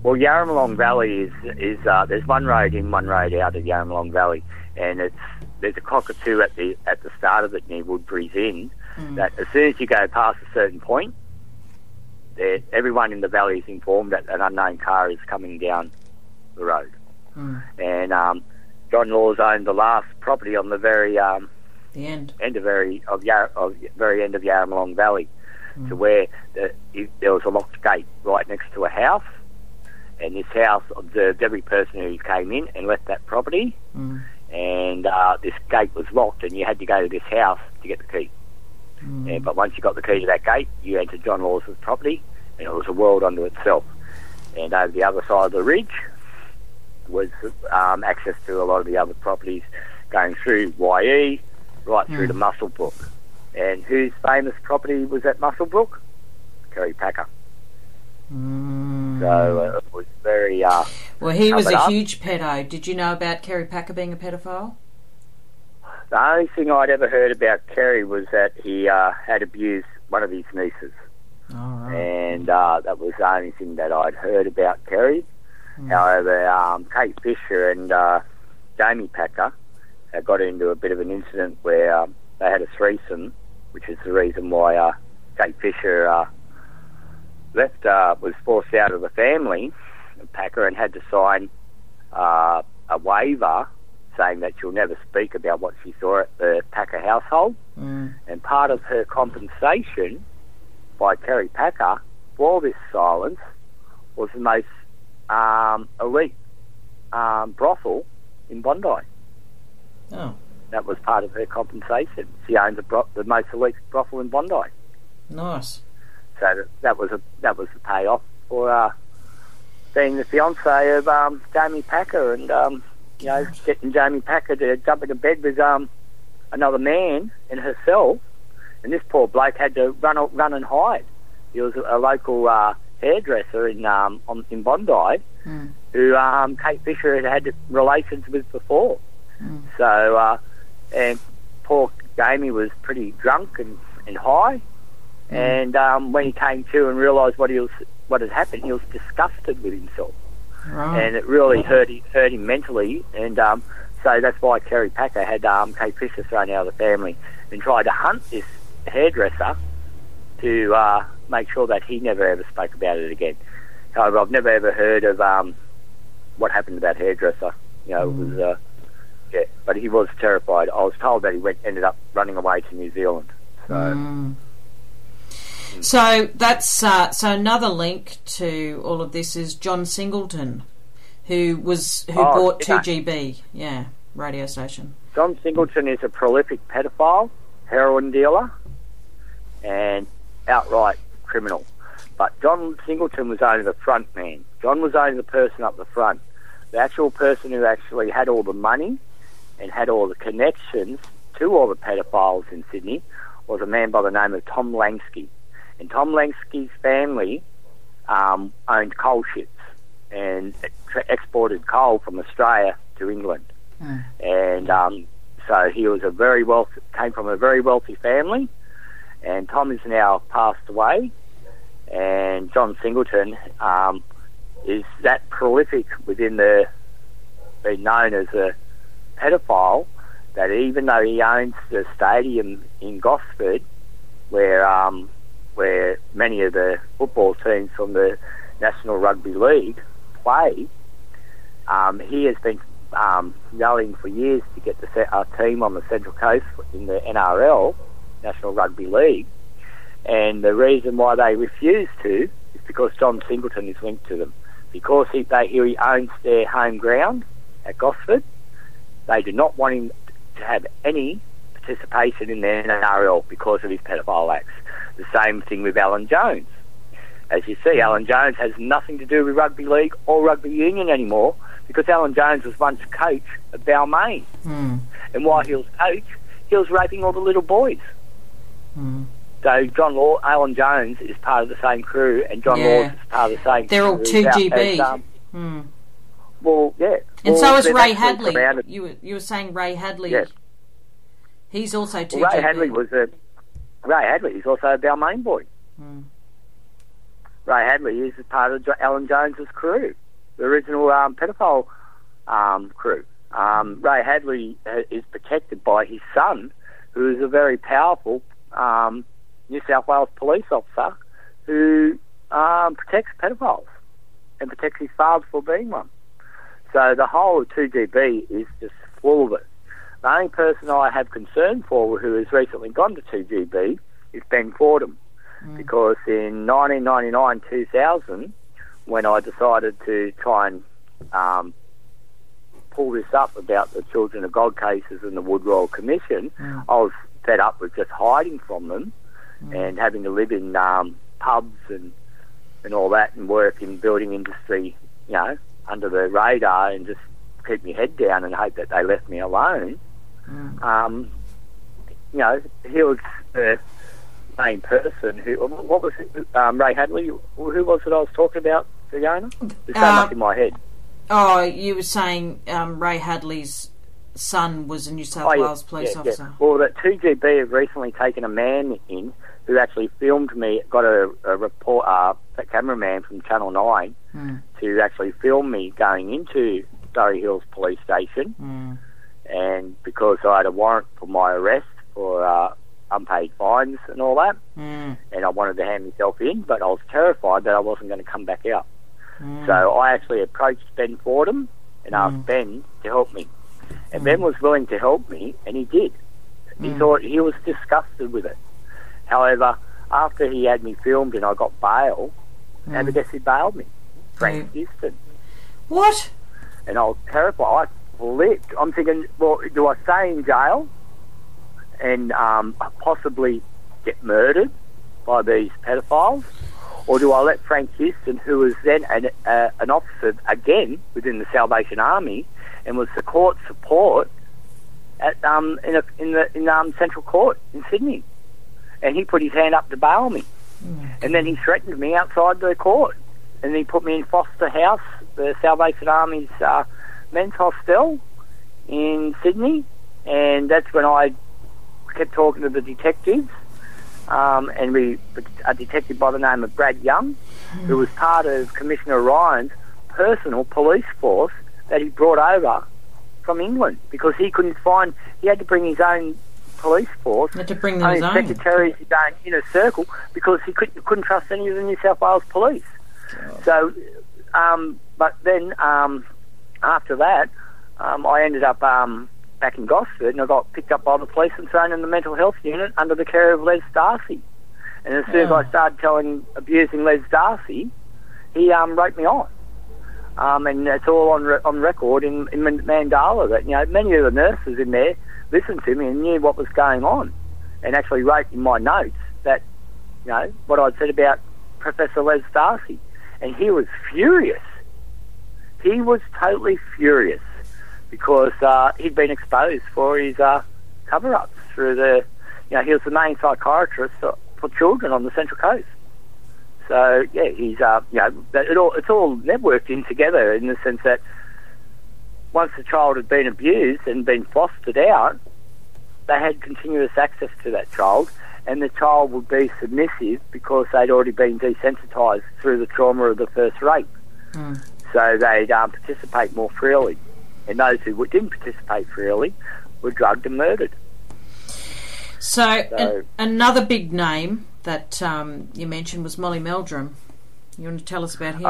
Well, Yarramalong Valley is there's one road in, one road out of Yarramalong Valley, and there's a cockatoo at the start of it near Woodbury's Inn. That as soon as you go past a certain point, everyone in the valley is informed that an unknown car is coming down the road. And John Laws owned the last property on the very end of Yarramalong Valley, to where there was a locked gate right next to a house, and this house observed every person who came in and left that property, and this gate was locked, and you had to go to this house to get the key. But once you got the key to that gate, you entered John Laws's property, and it was a world unto itself. And over the other side of the ridge was access to a lot of the other properties going through YE right through to Muswellbrook. And whose famous property was at Muswellbrook? Kerry Packer. So it was very... well, he was a huge pedo. Did you know about Kerry Packer being a pedophile? The only thing I'd ever heard about Kerry was that he had abused one of his nieces. And that was the only thing that I'd heard about Kerry. However, Kate Fisher and Jamie Packer got into a bit of an incident where they had a threesome, which is the reason why Kate Fisher was forced out of the family, Packer, and had to sign a waiver saying that she'll never speak about what she saw at the Packer household. And part of her compensation by Kerry Packer for this silence was the most elite brothel in Bondi. Oh. That was part of her compensation. She owns the most elite brothel in Bondi. Nice. So that was the payoff for being the fiance of Jamie Packer, and getting Jamie Packer to jump into bed with another man and herself, and this poor bloke had to run and hide. He was a local hairdresser in Bondi, who Kate Fisher had relations with before. So and poor Jamie was pretty drunk and high, and when he came to and realised what had happened, he was disgusted with himself. Right. And it really hurt him mentally, and so that's why Kerry Packer had Kate Fisher thrown out of the family and tried to hunt this hairdresser to make sure that he never ever spoke about it again. However, I've never ever heard of what happened to that hairdresser. It was but he was terrified. I was told that he ended up running away to New Zealand. So. So that's so another link to all of this is John Singleton, who bought 2GB, radio station. John Singleton is a prolific pedophile, heroin dealer, and outright criminal. But John Singleton was only the front man. John was only the person up the front. The actual person who actually had all the money and had all the connections to all the pedophiles in Sydney was a man by the name of Tom Langsky. And Tom Langsky's family owned coal ships and exported coal from Australia to England. And so he was came from a very wealthy family, and Tom is now passed away, and John Singleton is that prolific within being known as a pedophile that even though he owns the stadium in Gosford where many of the football teams from the National Rugby League play, he has been rallying for years to get a team on the Central Coast in the NRL, National Rugby League, and the reason why they refuse to is because John Singleton is linked to them. Because he owns their home ground at Gosford, they do not want him to have any participation in the NRL because of his pedophile acts. The same thing with Alan Jones. As you see, Alan Jones has nothing to do with rugby league or rugby union anymore because Alan Jones was once coach of Balmain. And while he was coach, he was raping all the little boys. So Alan Jones is part of the same crew, and John Laws is part of the same They're crew. all 2GB. Well, yeah. And so is Ray Hadley. You were saying Ray Hadley. Yes. He's also 2GB. Well, Ray Hadley is also a Balmain boy. Ray Hadley is part of Alan Jones's crew, the original pedophile crew. Ray Hadley is protected by his son, who is a very powerful New South Wales police officer who protects pedophiles and protects his father for being one. So the whole of 2GB is just full of it. The only person I have concern for who has recently gone to 2GB is Ben Fordham, because in 1999-2000, when I decided to try and pull this up about the Children of God cases and the Wood Royal Commission, I was fed up with just hiding from them and having to live in pubs and all that and work in building industry, under the radar and just keep my head down and hope that they left me alone. He was the main person who... What was it? Ray Hadley? Who was it I was talking about, Fiona? There's so much in my head. Oh, you were saying Ray Hadley's son was a New South Wales police officer. Yeah. Well, that 2GB have recently taken a man in who actually filmed me, got a cameraman from Channel 9 to actually film me going into Surrey Hills Police Station, and because I had a warrant for my arrest for unpaid fines and all that, and I wanted to hand myself in, but I was terrified that I wasn't going to come back out. So I actually approached Ben Fordham and asked Ben to help me. And Ben was willing to help me, and he did. He thought he was disgusted with it. However, after he had me filmed and I got bail, have a guess who bailed me? Frank Houston. What? And I was terrified. I flipped. I'm thinking, well, do I stay in jail and possibly get murdered, by these pedophiles, or do I let Frank Houston, who was then an officer again within the Salvation Army and was the court support at in Central Court in Sydney, and he put his hand up to bail me, and then he threatened me outside the court, and he put me in Foster House, the Salvation Army's men's hostel in Sydney, and that's when I kept talking to the detectives, and a detective by the name of Brad Young, who was part of Commissioner Ryan's personal police force that he brought over from England, because he had to bring his own police force, had to bring his own secretaries, his own inner circle, because he couldn't trust any of the New South Wales police. God. So, but then after that, I ended up back in Gosford, and I got picked up by the police and thrown in the mental health unit under the care of Les Darcy. And as soon as I started abusing Les Darcy, he wrote me on. And it's all on record in Mandala that, many of the nurses in there listened to me and knew what was going on, and actually wrote in my notes that, what I'd said about Professor Les Darcy. And he was furious. He was totally furious because he'd been exposed for his cover-ups through he was the main psychiatrist for children on the Central Coast. So yeah, he's it's all networked in together in the sense that once the child had been abused and been fostered out, they had continuous access to that child, and the child would be submissive because they'd already been desensitised through the trauma of the first rape. So they'd participate more freely, and those who didn't participate freely were drugged and murdered. So another big name that you mentioned was Molly Meldrum. You want to tell us about him?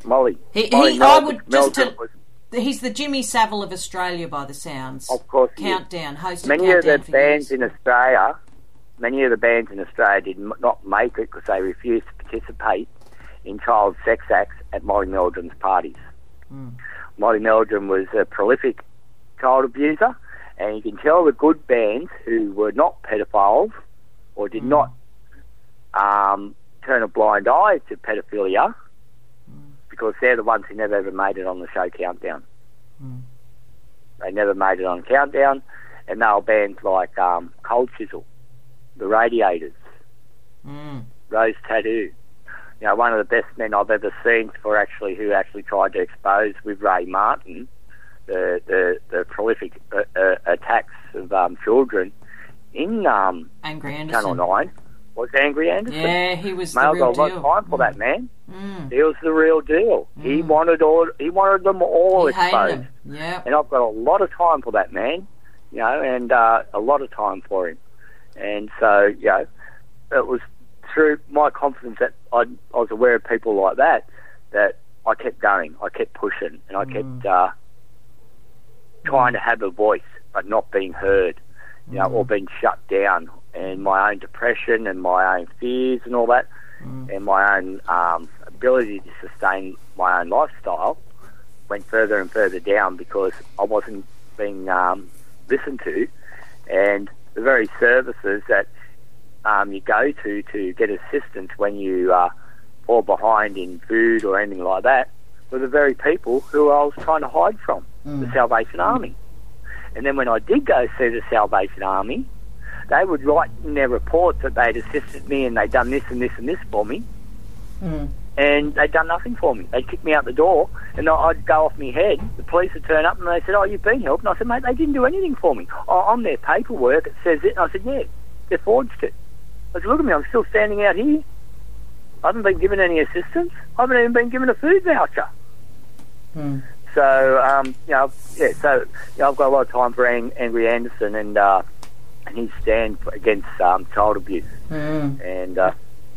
Molly. He's the Jimmy Savile of Australia by the sounds. Of course, Countdown, hosted many Countdown of the bands in Australia. Many of the bands in Australia did not make it because they refused to participate in child sex acts at Molly Meldrum's parties. Molly Meldrum was a prolific child abuser, and you can tell the good bands who were not pedophiles or did not turn a blind eye to pedophilia, because they're the ones who never ever made it on the show Countdown. They never made it on Countdown, and they were bands like Cold Chisel, The Radiators, Rose Tattoo. One of the best men I've ever seen who actually tried to expose with Ray Martin the prolific attacks of children in Angry Anderson. Channel 9 was Angry Anderson. Yeah, he was Male the real got a lot deal. of time for that man. He was the real deal. He wanted them all exposed. Yeah. And I've got a lot of time for that man, and a lot of time for him. And so, it was through my confidence that I was aware of people like that I kept going, I kept pushing, and I kept trying to have a voice but not being heard, or being shut down. And my own depression and my own fears and all that, and my own ability to sustain my own lifestyle went further and further down because I wasn't being listened to. And the very services that you go to get assistance when you fall behind in food or anything like that were the very people who I was trying to hide from, the Salvation Army. And then when I did go see the Salvation Army, they would write in their reports that they'd assisted me and they'd done this and this and this for me, and they'd done nothing for me. They'd kick me out the door, and I'd go off my head. The police would turn up and they said, "Oh, you've been helped." And I said, "Mate, they didn't do anything for me. On their paperwork it says it." And I said, "Yeah, they forged it." I said, "Look at me, I'm still standing out here. I haven't been given any assistance. I haven't even been given a food voucher." So, I've got a lot of time for Angry Anderson and his stand against child abuse. And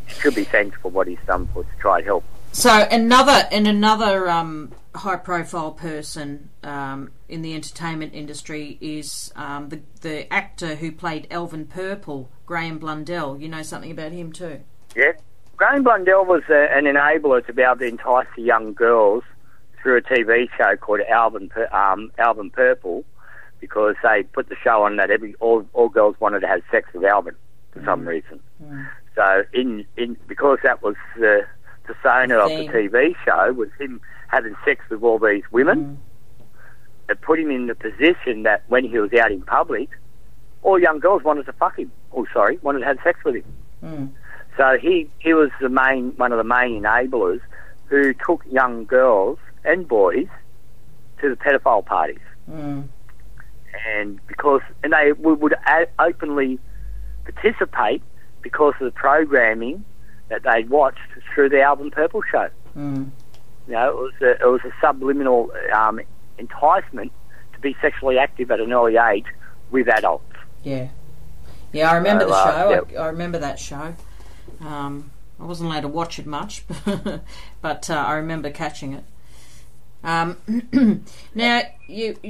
should be thanked for what he's done to try to help. So another high-profile person in the entertainment industry is the actor who played Elvin Purple, Graham Blundell. You know something about him too? Yeah. Graham Blundell was an enabler to be able to entice the young girls through a TV show called Alvin Purple, because they put the show on that all girls wanted to have sex with Alvin for some reason. So because that was the persona of the TV show, was him having sex with all these women. It put him in the position that when he was out in public, all young girls wanted to fuck him. Wanted to have sex with him. So he was one of the main enablers who took young girls and boys to the pedophile parties. And they would openly participate because of the programming that they'd watched through the Album Purple show. You know, it was a subliminal enticement to be sexually active at an early age with adults. Yeah, I remember the show. I remember that show. I wasn't allowed to watch it much, but I remember catching it. Now,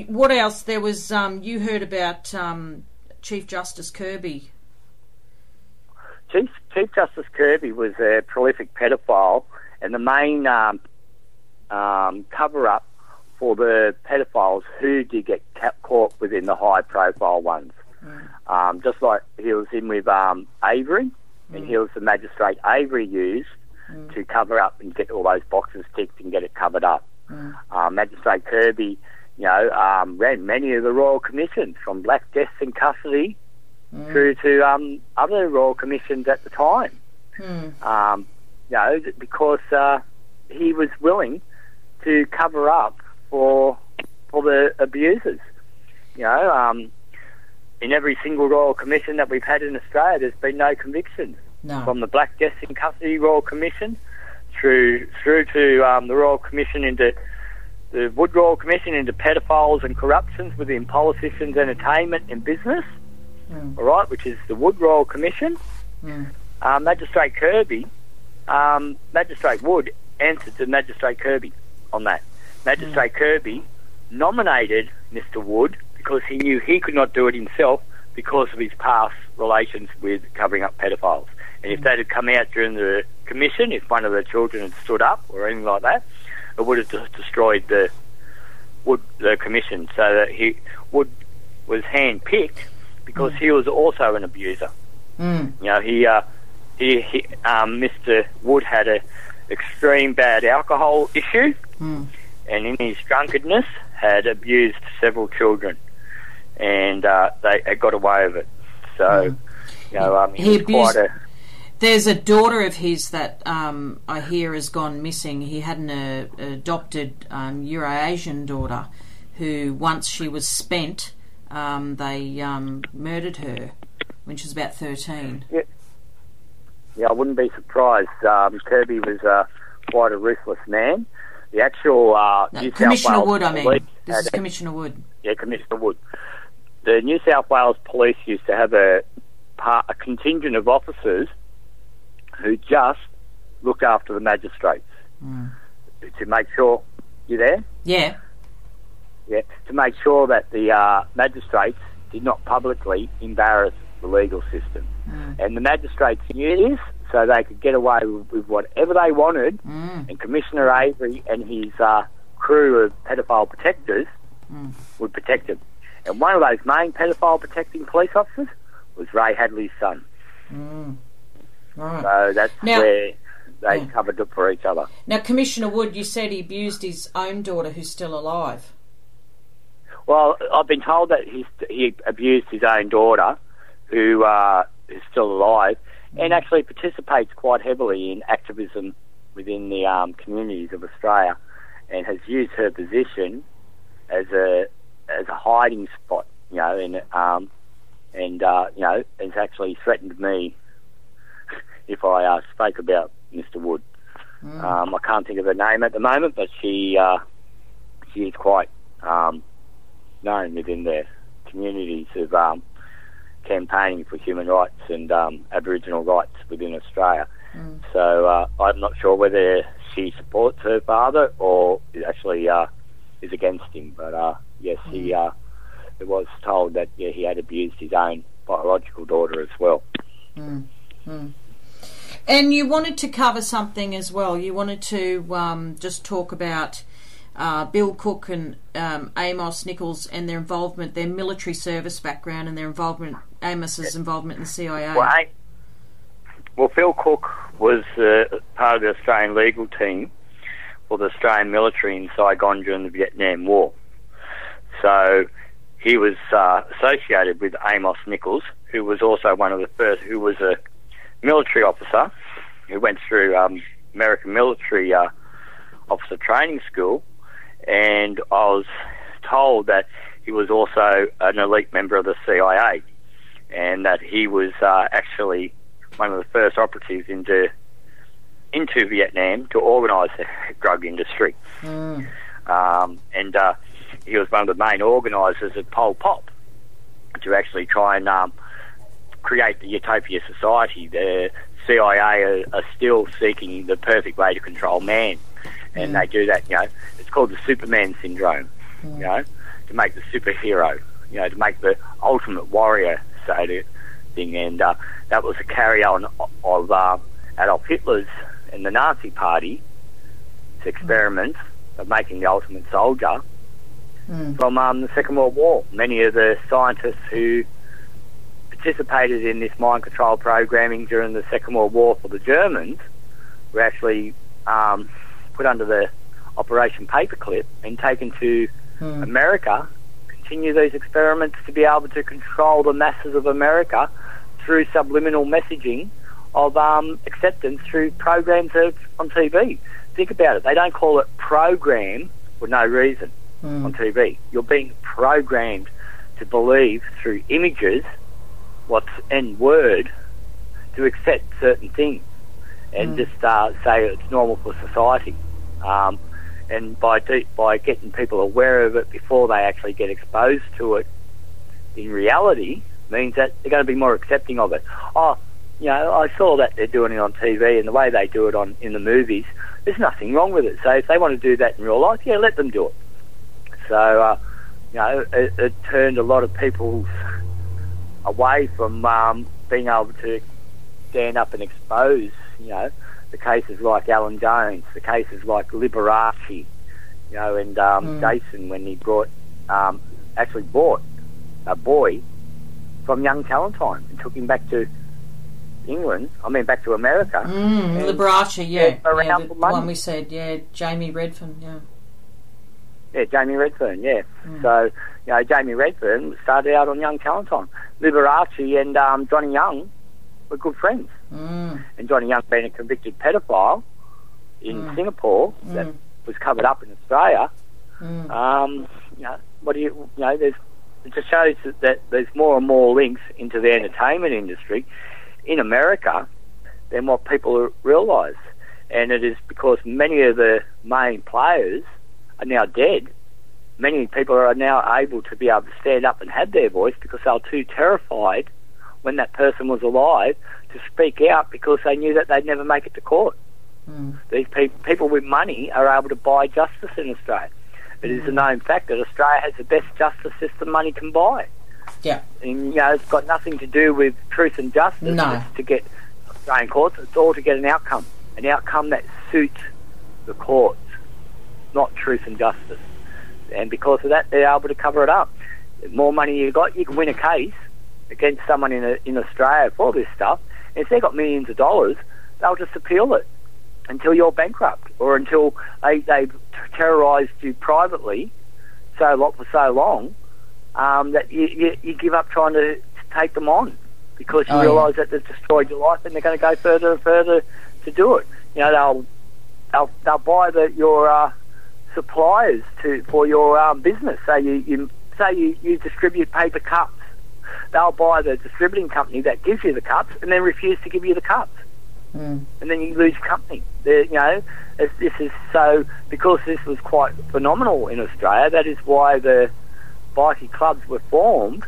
what else? There was you heard about Chief Justice Kirby. Chief Justice Kirby was a prolific pedophile, and the main cover-up for the pedophiles who did get caught within the high-profile ones. Just like he was in with Avery, and he was the magistrate Avery used to cover up and get all those boxes ticked and get it covered up. Magistrate Kirby, ran many of the Royal Commissions, from black deaths in custody through to other Royal Commissions at the time. Because he was willing to cover up for the abusers. In every single Royal Commission that we've had in Australia, there's been no convictions. From the Black Deaths in Custody Royal Commission through to the Royal Commission into the Wood Royal Commission into pedophiles and corruptions within politicians, entertainment and business, all right, which is the Wood Royal Commission. Magistrate Kirby, Magistrate Wood answered to Magistrate Kirby on that. Magistrate Kirby nominated Mr. Wood because he knew he could not do it himself because of his past relations with covering up pedophiles. And if that had come out during the commission, if one of the children had stood up or anything like that, it would have destroyed the commission. So that Wood was hand-picked because he was also an abuser. Mr. Wood had an extreme bad alcohol issue, and in his drunkenness had abused several children, and they got away with it. So, he was quite a... There's a daughter of his that I hear has gone missing. He had an adopted Euro-Asian daughter who, once she was spent, they murdered her when she was about 13. Yeah, I wouldn't be surprised. Kirby was quite a ruthless man. The actual New Commissioner South Wales Wood, police This is Commissioner Wood. Yeah, Commissioner Wood. The New South Wales police used to have a contingent of officers who just look after the magistrates to make sure... You there? Yeah. Yeah, to make sure that the magistrates did not publicly embarrass the legal system. And the magistrates knew this, so they could get away with whatever they wanted, and Commissioner Avery and his crew of pedophile protectors would protect them. And one of those main pedophile protecting police officers was Ray Hadley's son. Right. So that's where they covered up for each other. Now, Commissioner Wood, you said he abused his own daughter who's still alive. Well, I've been told that he abused his own daughter, who is still alive, and actually participates quite heavily in activism within the communities of Australia, and has used her position as a hiding spot, and has actually threatened me if I spoke about Mr. Wood. I can't think of her name at the moment, but she is quite known within the communities of campaigning for human rights and Aboriginal rights within Australia. So I'm not sure whether she supports her father or actually is against him. But yes, it was told that he had abused his own biological daughter as well. And you wanted to cover something as well. You wanted to just talk about Bill Cook and Amos Nichols and their involvement, their military service background, and their involvement, Amos's involvement in the CIA. Well, Well, Phil Cook was part of the Australian legal team for the Australian military in Saigon during the Vietnam War. So he was associated with Amos Nichols, who was also one of the first, who was a military officer who went through American military officer training school, and I was told that he was also an elite member of the CIA, and that he was actually one of the first operatives into Vietnam to organise the drug industry. And he was one of the main organisers of Pol Pot to actually try and create the utopia society. The CIA are still seeking the perfect way to control man, and they do that, it's called the Superman syndrome, to make the superhero, to make the ultimate warrior, thing, and that was a carry-on of Adolf Hitler's and the Nazi Party's experiment of making the ultimate soldier from the Second World War. Many of the scientists who participated in this mind control programming during the Second World War for the Germans were actually put under the Operation Paperclip and taken to America, continue these experiments to be able to control the masses of America through subliminal messaging of acceptance through programs on TV. Think about it. They don't call it program for no reason on TV. You're being programmed to believe through images and word to accept certain things and just say it's normal for society. And by getting people aware of it before they actually get exposed to it in reality means that they're going to be more accepting of it. I saw that they're doing it on TV, and the way they do it in the movies, there's nothing wrong with it. So if they want to do that in real life, let them do it. So, it turned a lot of people away from being able to stand up and expose, the cases like Alan Jones, the cases like Liberace, and Jason, when he actually bought a boy from young Callantine and took him back to back to America. Liberace, around the one we said, Jamie Redfern, Jamie Redfern, So, Jamie Redfern started out on young Callantine. Liberace and Johnny Young were good friends. And Johnny Young being a convicted pedophile in Singapore that was covered up in Australia. It just shows that there's more and more links into the entertainment industry in America than what people realise. And it is because many of the main players are now dead. Many people are now able to be able to stand up and have their voice because they were too terrified when that person was alive to speak out because they knew that they'd never make it to court. These people with money are able to buy justice in Australia. It is a known fact that Australia has the best justice system money can buy. Yeah. And, it's got nothing to do with truth and justice. No. It's to get Australian courts. It's all to get an outcome that suits the courts, not truth and justice. And because of that, they're able to cover it up. The more money you got, you can win a case against someone in Australia for this stuff. And if they've got millions of dollars, they'll just appeal it until you're bankrupt or until they've terrorised you privately for so long that you give up trying to take them on because you realise that they've destroyed your life and they're going to go further and further to do it. They'll buy your suppliers for your business. So you distribute paper cups. They'll buy the distributing company that gives you the cups and then refuse to give you the cups. And then you lose company. This is so, because this was quite phenomenal in Australia, that is why the bikie clubs were formed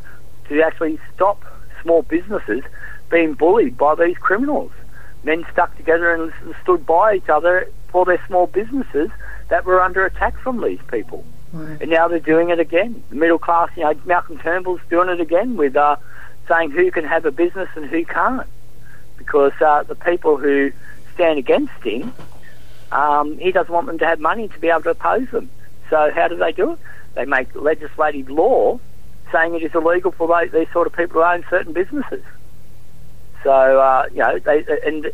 to actually stop small businesses being bullied by these criminals. Men stuck together and stood by each other for their small businesses that were under attack from these people. And now they're doing it again. The middle class, Malcolm Turnbull's doing it again with saying who can have a business and who can't. Because the people who stand against him, he doesn't want them to have money to be able to oppose them. So how do they do it? They make legislative law saying it is illegal for these sort of people to own certain businesses. So, and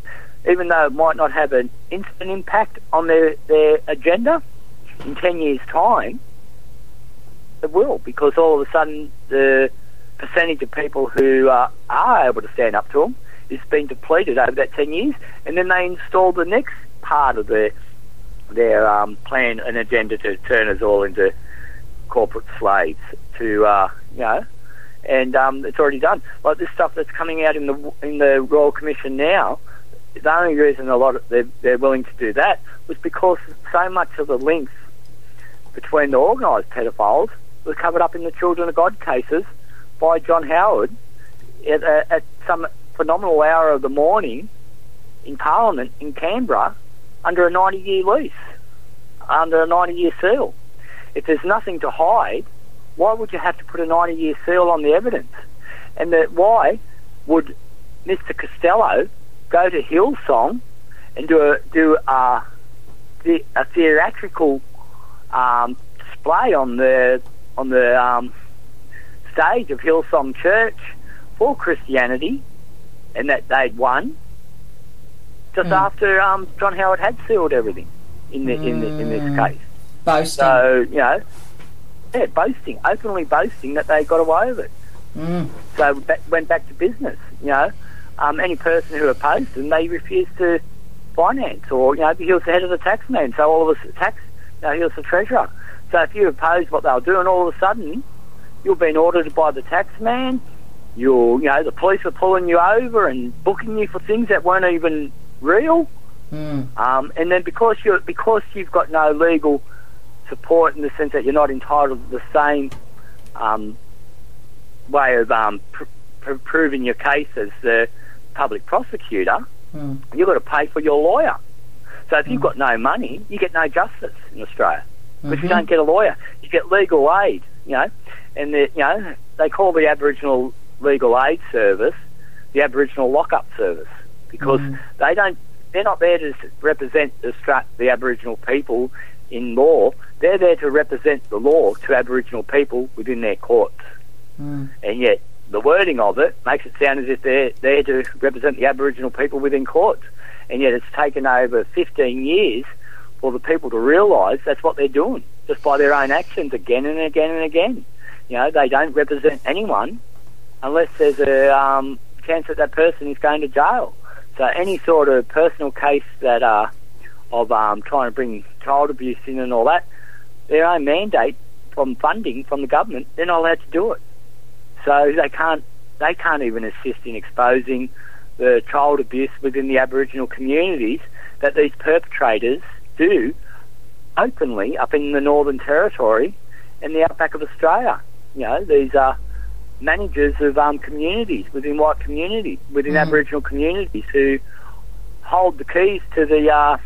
even though it might not have an instant impact on their agenda, in 10 years' time, it will, because all of a sudden the percentage of people who are able to stand up to them is being depleted over that 10 years, and then they install the next part of their plan and agenda to turn us all into corporate slaves and it's already done. Like this stuff that's coming out in the Royal Commission now, the only reason they're willing to do that was because so much of the links between the organised pedophiles was covered up in the Children of God cases by John Howard at some phenomenal hour of the morning in Parliament in Canberra under a 90-year lease, under a 90-year seal. If there's nothing to hide, why would you have to put a 90-year seal on the evidence? And why would Mr. Costello go to Hillsong and do a theatrical display on the stage of Hillsong Church for Christianity, and that they'd won just after John Howard had sealed everything in this case. Boasting. So boasting, openly boasting that they got away with it. So went back to business. Any person who opposed them, they refused to finance, or he was the head of the tax man, so all of us he was the treasurer. So if you oppose what they'll do, and all of a sudden you're being audited by the tax man, the police are pulling you over and booking you for things that weren't even real. And then because you've got no legal support in the sense that you're not entitled to the same way of proving your case as the public prosecutor, you've got to pay for your lawyer. So if you've got no money, you get no justice in Australia. Because you don't get a lawyer, you get legal aid. And they call the Aboriginal Legal Aid Service the Aboriginal Lockup Service, because they're not there to represent the Aboriginal people in law. They're there to represent the law to Aboriginal people within their courts. And yet the wording of it makes it sound as if they're there to represent the Aboriginal people within courts. And yet it's taken over 15 years for the people to realise that's what they're doing, just by their own actions again and again and again. They don't represent anyone unless there's a chance that person is going to jail. So any sort of personal case that of trying to bring child abuse in and all that, their own mandate from funding from the government, they're not allowed to do it. So they can't even assist in exposing the child abuse within the Aboriginal communities that these perpetrators do openly up in the Northern Territory and the outback of Australia. These are managers of communities within white communities, within Aboriginal communities, who hold the keys to the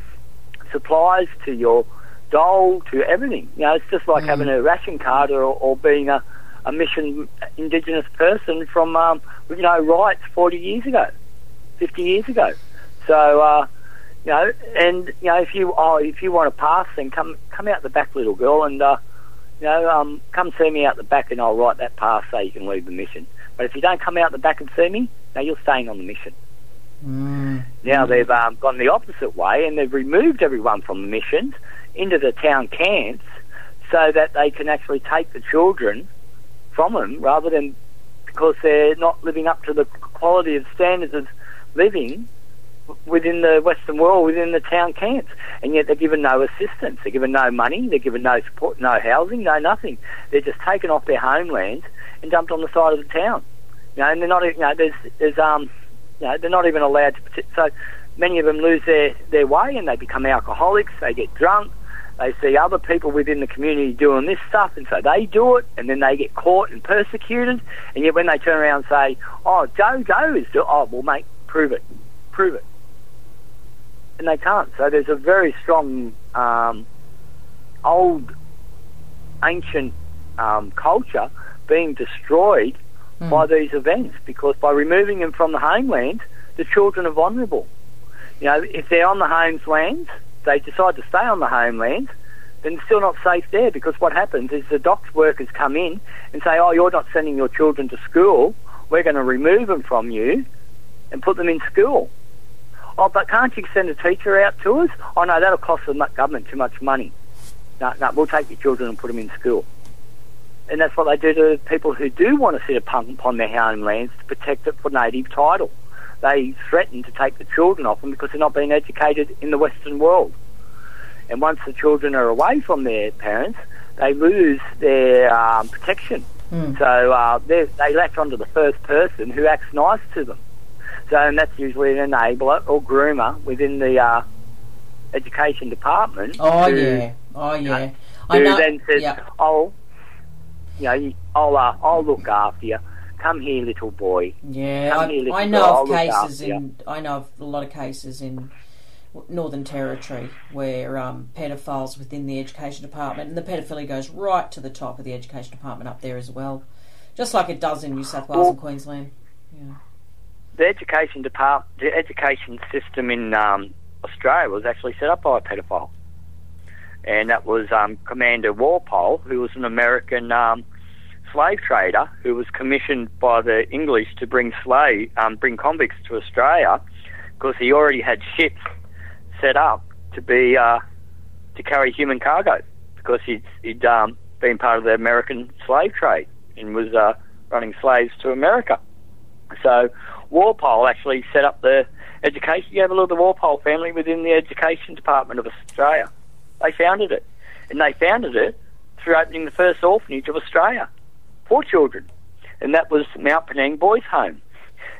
supplies, to your dole, to everything. It's just like having a ration card or being a mission Indigenous person from with no rights 40 years ago, 50 years ago. So if you want to pass, then come out the back, little girl, and come see me out the back, and I'll write that pass so you can leave the mission. But if you don't come out the back and see me, now you're staying on the mission. Now they've gone the opposite way, and they've removed everyone from the missions into the town camps so that they can actually take the children from them, rather than because they're not living up to the quality of standards of living within the Western world, within the town camps. And yet they're given no assistance, they're given no money, they're given no support, no housing, no nothing. They're just taken off their homelands and dumped on the side of the town. And they're not, they're not even allowed to. So many of them lose their way, and they become alcoholics. They get drunk. They see other people within the community doing this stuff, and so they do it, and then they get caught and persecuted. And yet when they turn around and say, "Oh, Joe is doing," "Oh, well, mate, prove it," and they can't. So there's a very strong, old, ancient culture being destroyed by these events, because by removing them from the homeland, the children are vulnerable. If they're on the homelands, they decide to stay on the homeland, then they're still not safe there, because what happens is the docs workers come in and say, "Oh, you're not sending your children to school, we're going to remove them from you and put them in school. Oh, but can't you send a teacher out to us? Oh, no, that'll cost the government too much money. No, we'll take your children and put them in school. And that's what they do to people who do want to sit upon their homelands to protect it for native title. They threaten to take the children off them because they're not being educated in the Western world. And once the children are away from their parents, they lose their protection. So they latch onto the first person who acts nice to them. So, and that's usually an enabler or groomer within the education department. I Who know. then says, Yeah. "Oh, I'll look after you. Come here, little boy. Yeah, Come here, little I girl. know I'll of look cases after you." I know of a lot of cases in Northern Territory where pedophiles within the education department, and the pedophilia goes right to the top of the education department up there as well, just like it does in New South Wales and Queensland. Yeah. The education system in Australia was actually set up by a pedophile, and that was Commander Walpole, who was an American slave trader who was commissioned by the English to bring convicts to Australia, because he already had ships set up to carry human cargo, because he'd been part of the American slave trade and was running slaves to America. So Walpole actually set up the education. You have a look at the Walpole family within the education department of Australia. They founded it, and they founded it through opening the first orphanage of Australia for children, and that was Mount Penang Boys' Home.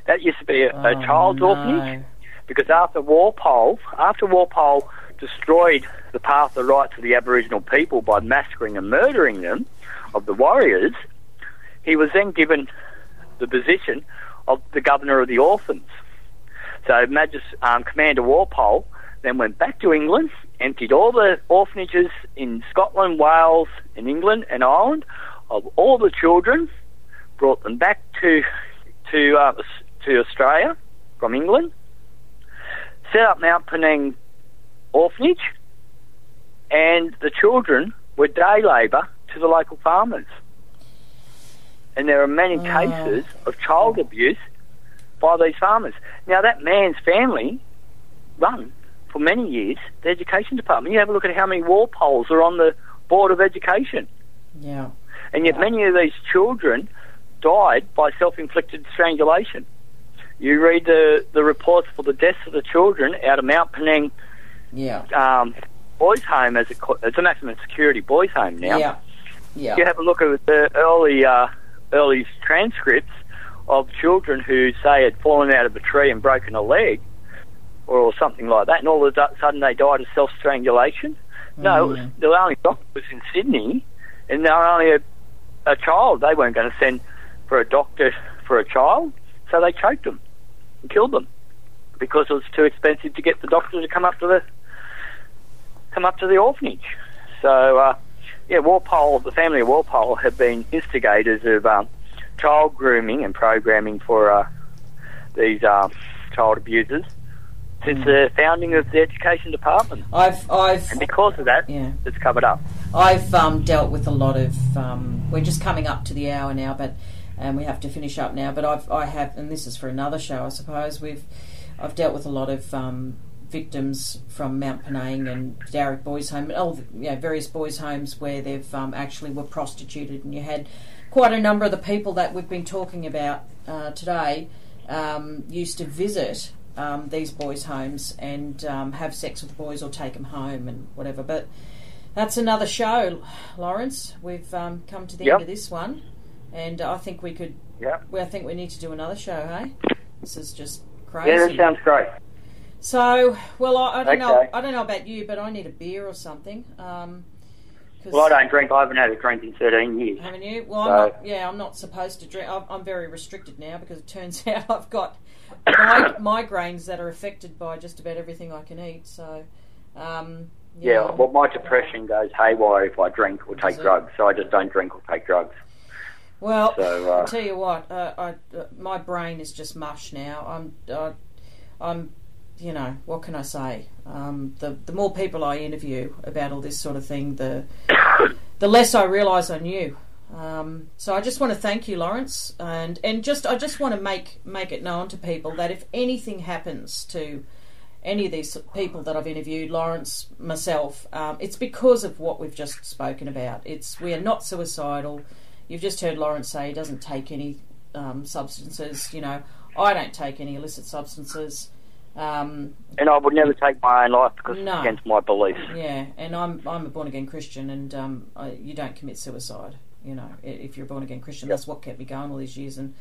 That used to be a child's orphanage, because after Walpole destroyed the path of rights of the Aboriginal people by massacring and murdering them, of the warriors, he was then given the position of the governor of the orphans. So Commander Walpole then went back to England, emptied all the orphanages in Scotland, Wales, and England and Ireland of all the children, brought them back to Australia from England, set up Mount Penang Orphanage, and the children were day labour to the local farmers. And there are many cases of child abuse by these farmers. Now, that man's family run, for many years, the education department. You have a look at how many Walpoles are on the Board of Education. Yeah. And yet many of these children died by self-inflicted strangulation. You read the reports for the deaths of the children out of Mount Penang Boys' Home, it's a maximum security boys' home now. Yeah. Yeah. You have a look at the early transcripts of children who, say, had fallen out of a tree and broken a leg or something like that, and all of a sudden they died of self-strangulation. No, the only doctor was in Sydney, and they were only a child. They weren't going to send for a doctor for a child, so they choked them and killed them because it was too expensive to get the doctor to come up to the orphanage. So, Walpole, the family of Walpole, have been instigators of child grooming and programming for these child abusers since the founding of the education department. And because of that, it's covered up. I've dealt with a lot of. We're just coming up to the hour now, but we have to finish up now. But I have, and this is for another show, I suppose. I've dealt with a lot of victims from Mount Penang and Darrick Boys' Home, and various boys' homes where they've actually were prostituted, and you had quite a number of the people that we've been talking about today used to visit these boys' homes and have sex with boys or take them home and whatever. But that's another show, Laurence. We've come to the end of this one, and I think we could. I think we need to do another show. Hey, this is just crazy. Yeah, that sounds great. So, well, I don't know. I don't know about you, but I need a beer or something. Well, I don't drink. I haven't had a drink in 13 years. Haven't you? Well, I'm not supposed to drink. I'm very restricted now because it turns out I've got migraines that are affected by just about everything I can eat. So, well, my depression goes haywire if I drink or take drugs, so I just don't drink or take drugs. Well, I'll tell you what, my brain is just mush now. I'm what can I say? The more people I interview about all this sort of thing, the less I realise I knew. So I just want to thank you, Laurence, and I just want to make it known to people that if anything happens to any of these people that I've interviewed, Laurence, myself, it's because of what we've just spoken about. We are not suicidal. You've just heard Laurence say he doesn't take any substances. You know, I don't take any illicit substances. And I would never take my own life because it's against my beliefs. Yeah, and I'm a born again Christian, and you don't commit suicide. You know, if you're a born again Christian, that's what kept me going all these years, and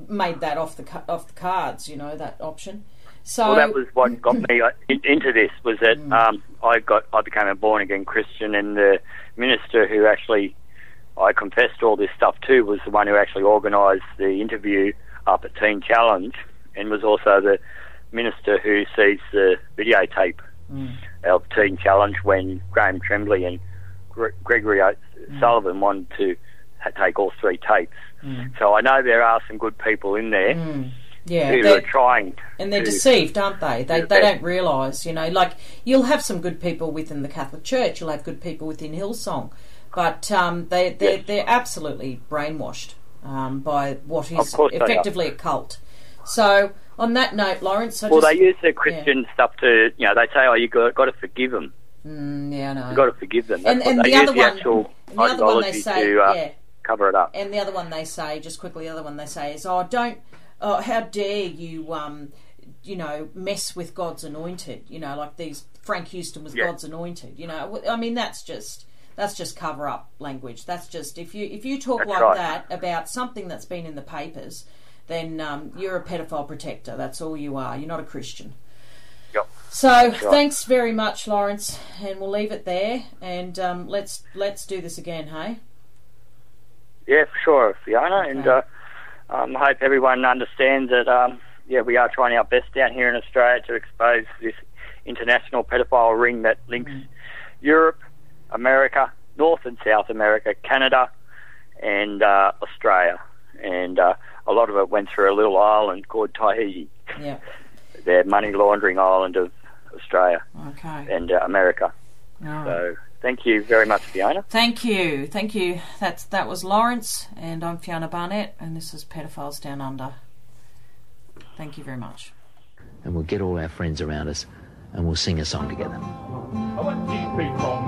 made that off the cards. You know, that option. So well, that was what got me into this. Was that I became a born again Christian, and the minister who actually I confessed all this stuff to was the one who actually organised the interview up at Teen Challenge, and was also the minister who sees the videotape of Teen Challenge when Graham Tremblay and Gregory Sullivan wanted to take all 3 tapes. So I know there are some good people in there who are trying. And they're deceived, aren't they? They don't realise, you know, like you'll have some good people within the Catholic Church, you'll have good people within Hillsong, but they're absolutely brainwashed by what is effectively a cult. So on that note, Laurence, they use the Christian stuff to, you know, they say, you got to forgive them. Yeah, I know. You've got to forgive them. And the other one they say, to cover it up. And the other one they say, just quickly, the other one they say is, how dare you, you know, mess with God's anointed? You know, like Frank Houston was God's anointed. You know, I mean, that's just cover up language. That's just if you talk that about something that's been in the papers, then you're a pedophile protector. That's all you are. You're not a Christian. Yep. So thanks very much, Laurence, and we'll leave it there. And let's do this again, hey? Yeah, for sure, Fiona. Okay. And I hope everyone understands that. We are trying our best down here in Australia to expose this international pedophile ring that links Europe, America, North and South America, Canada, and Australia. And a lot of it went through a little island called Tahiti. Yeah. The money laundering island of Australia and America. Right. So thank you very much, Fiona. Thank you. That was Laurence, and I'm Fiona Barnett, and this is Pedophiles Down Under. Thank you very much. And we'll get all our friends around us, and we'll sing a song together. 1, 2, 3, 4,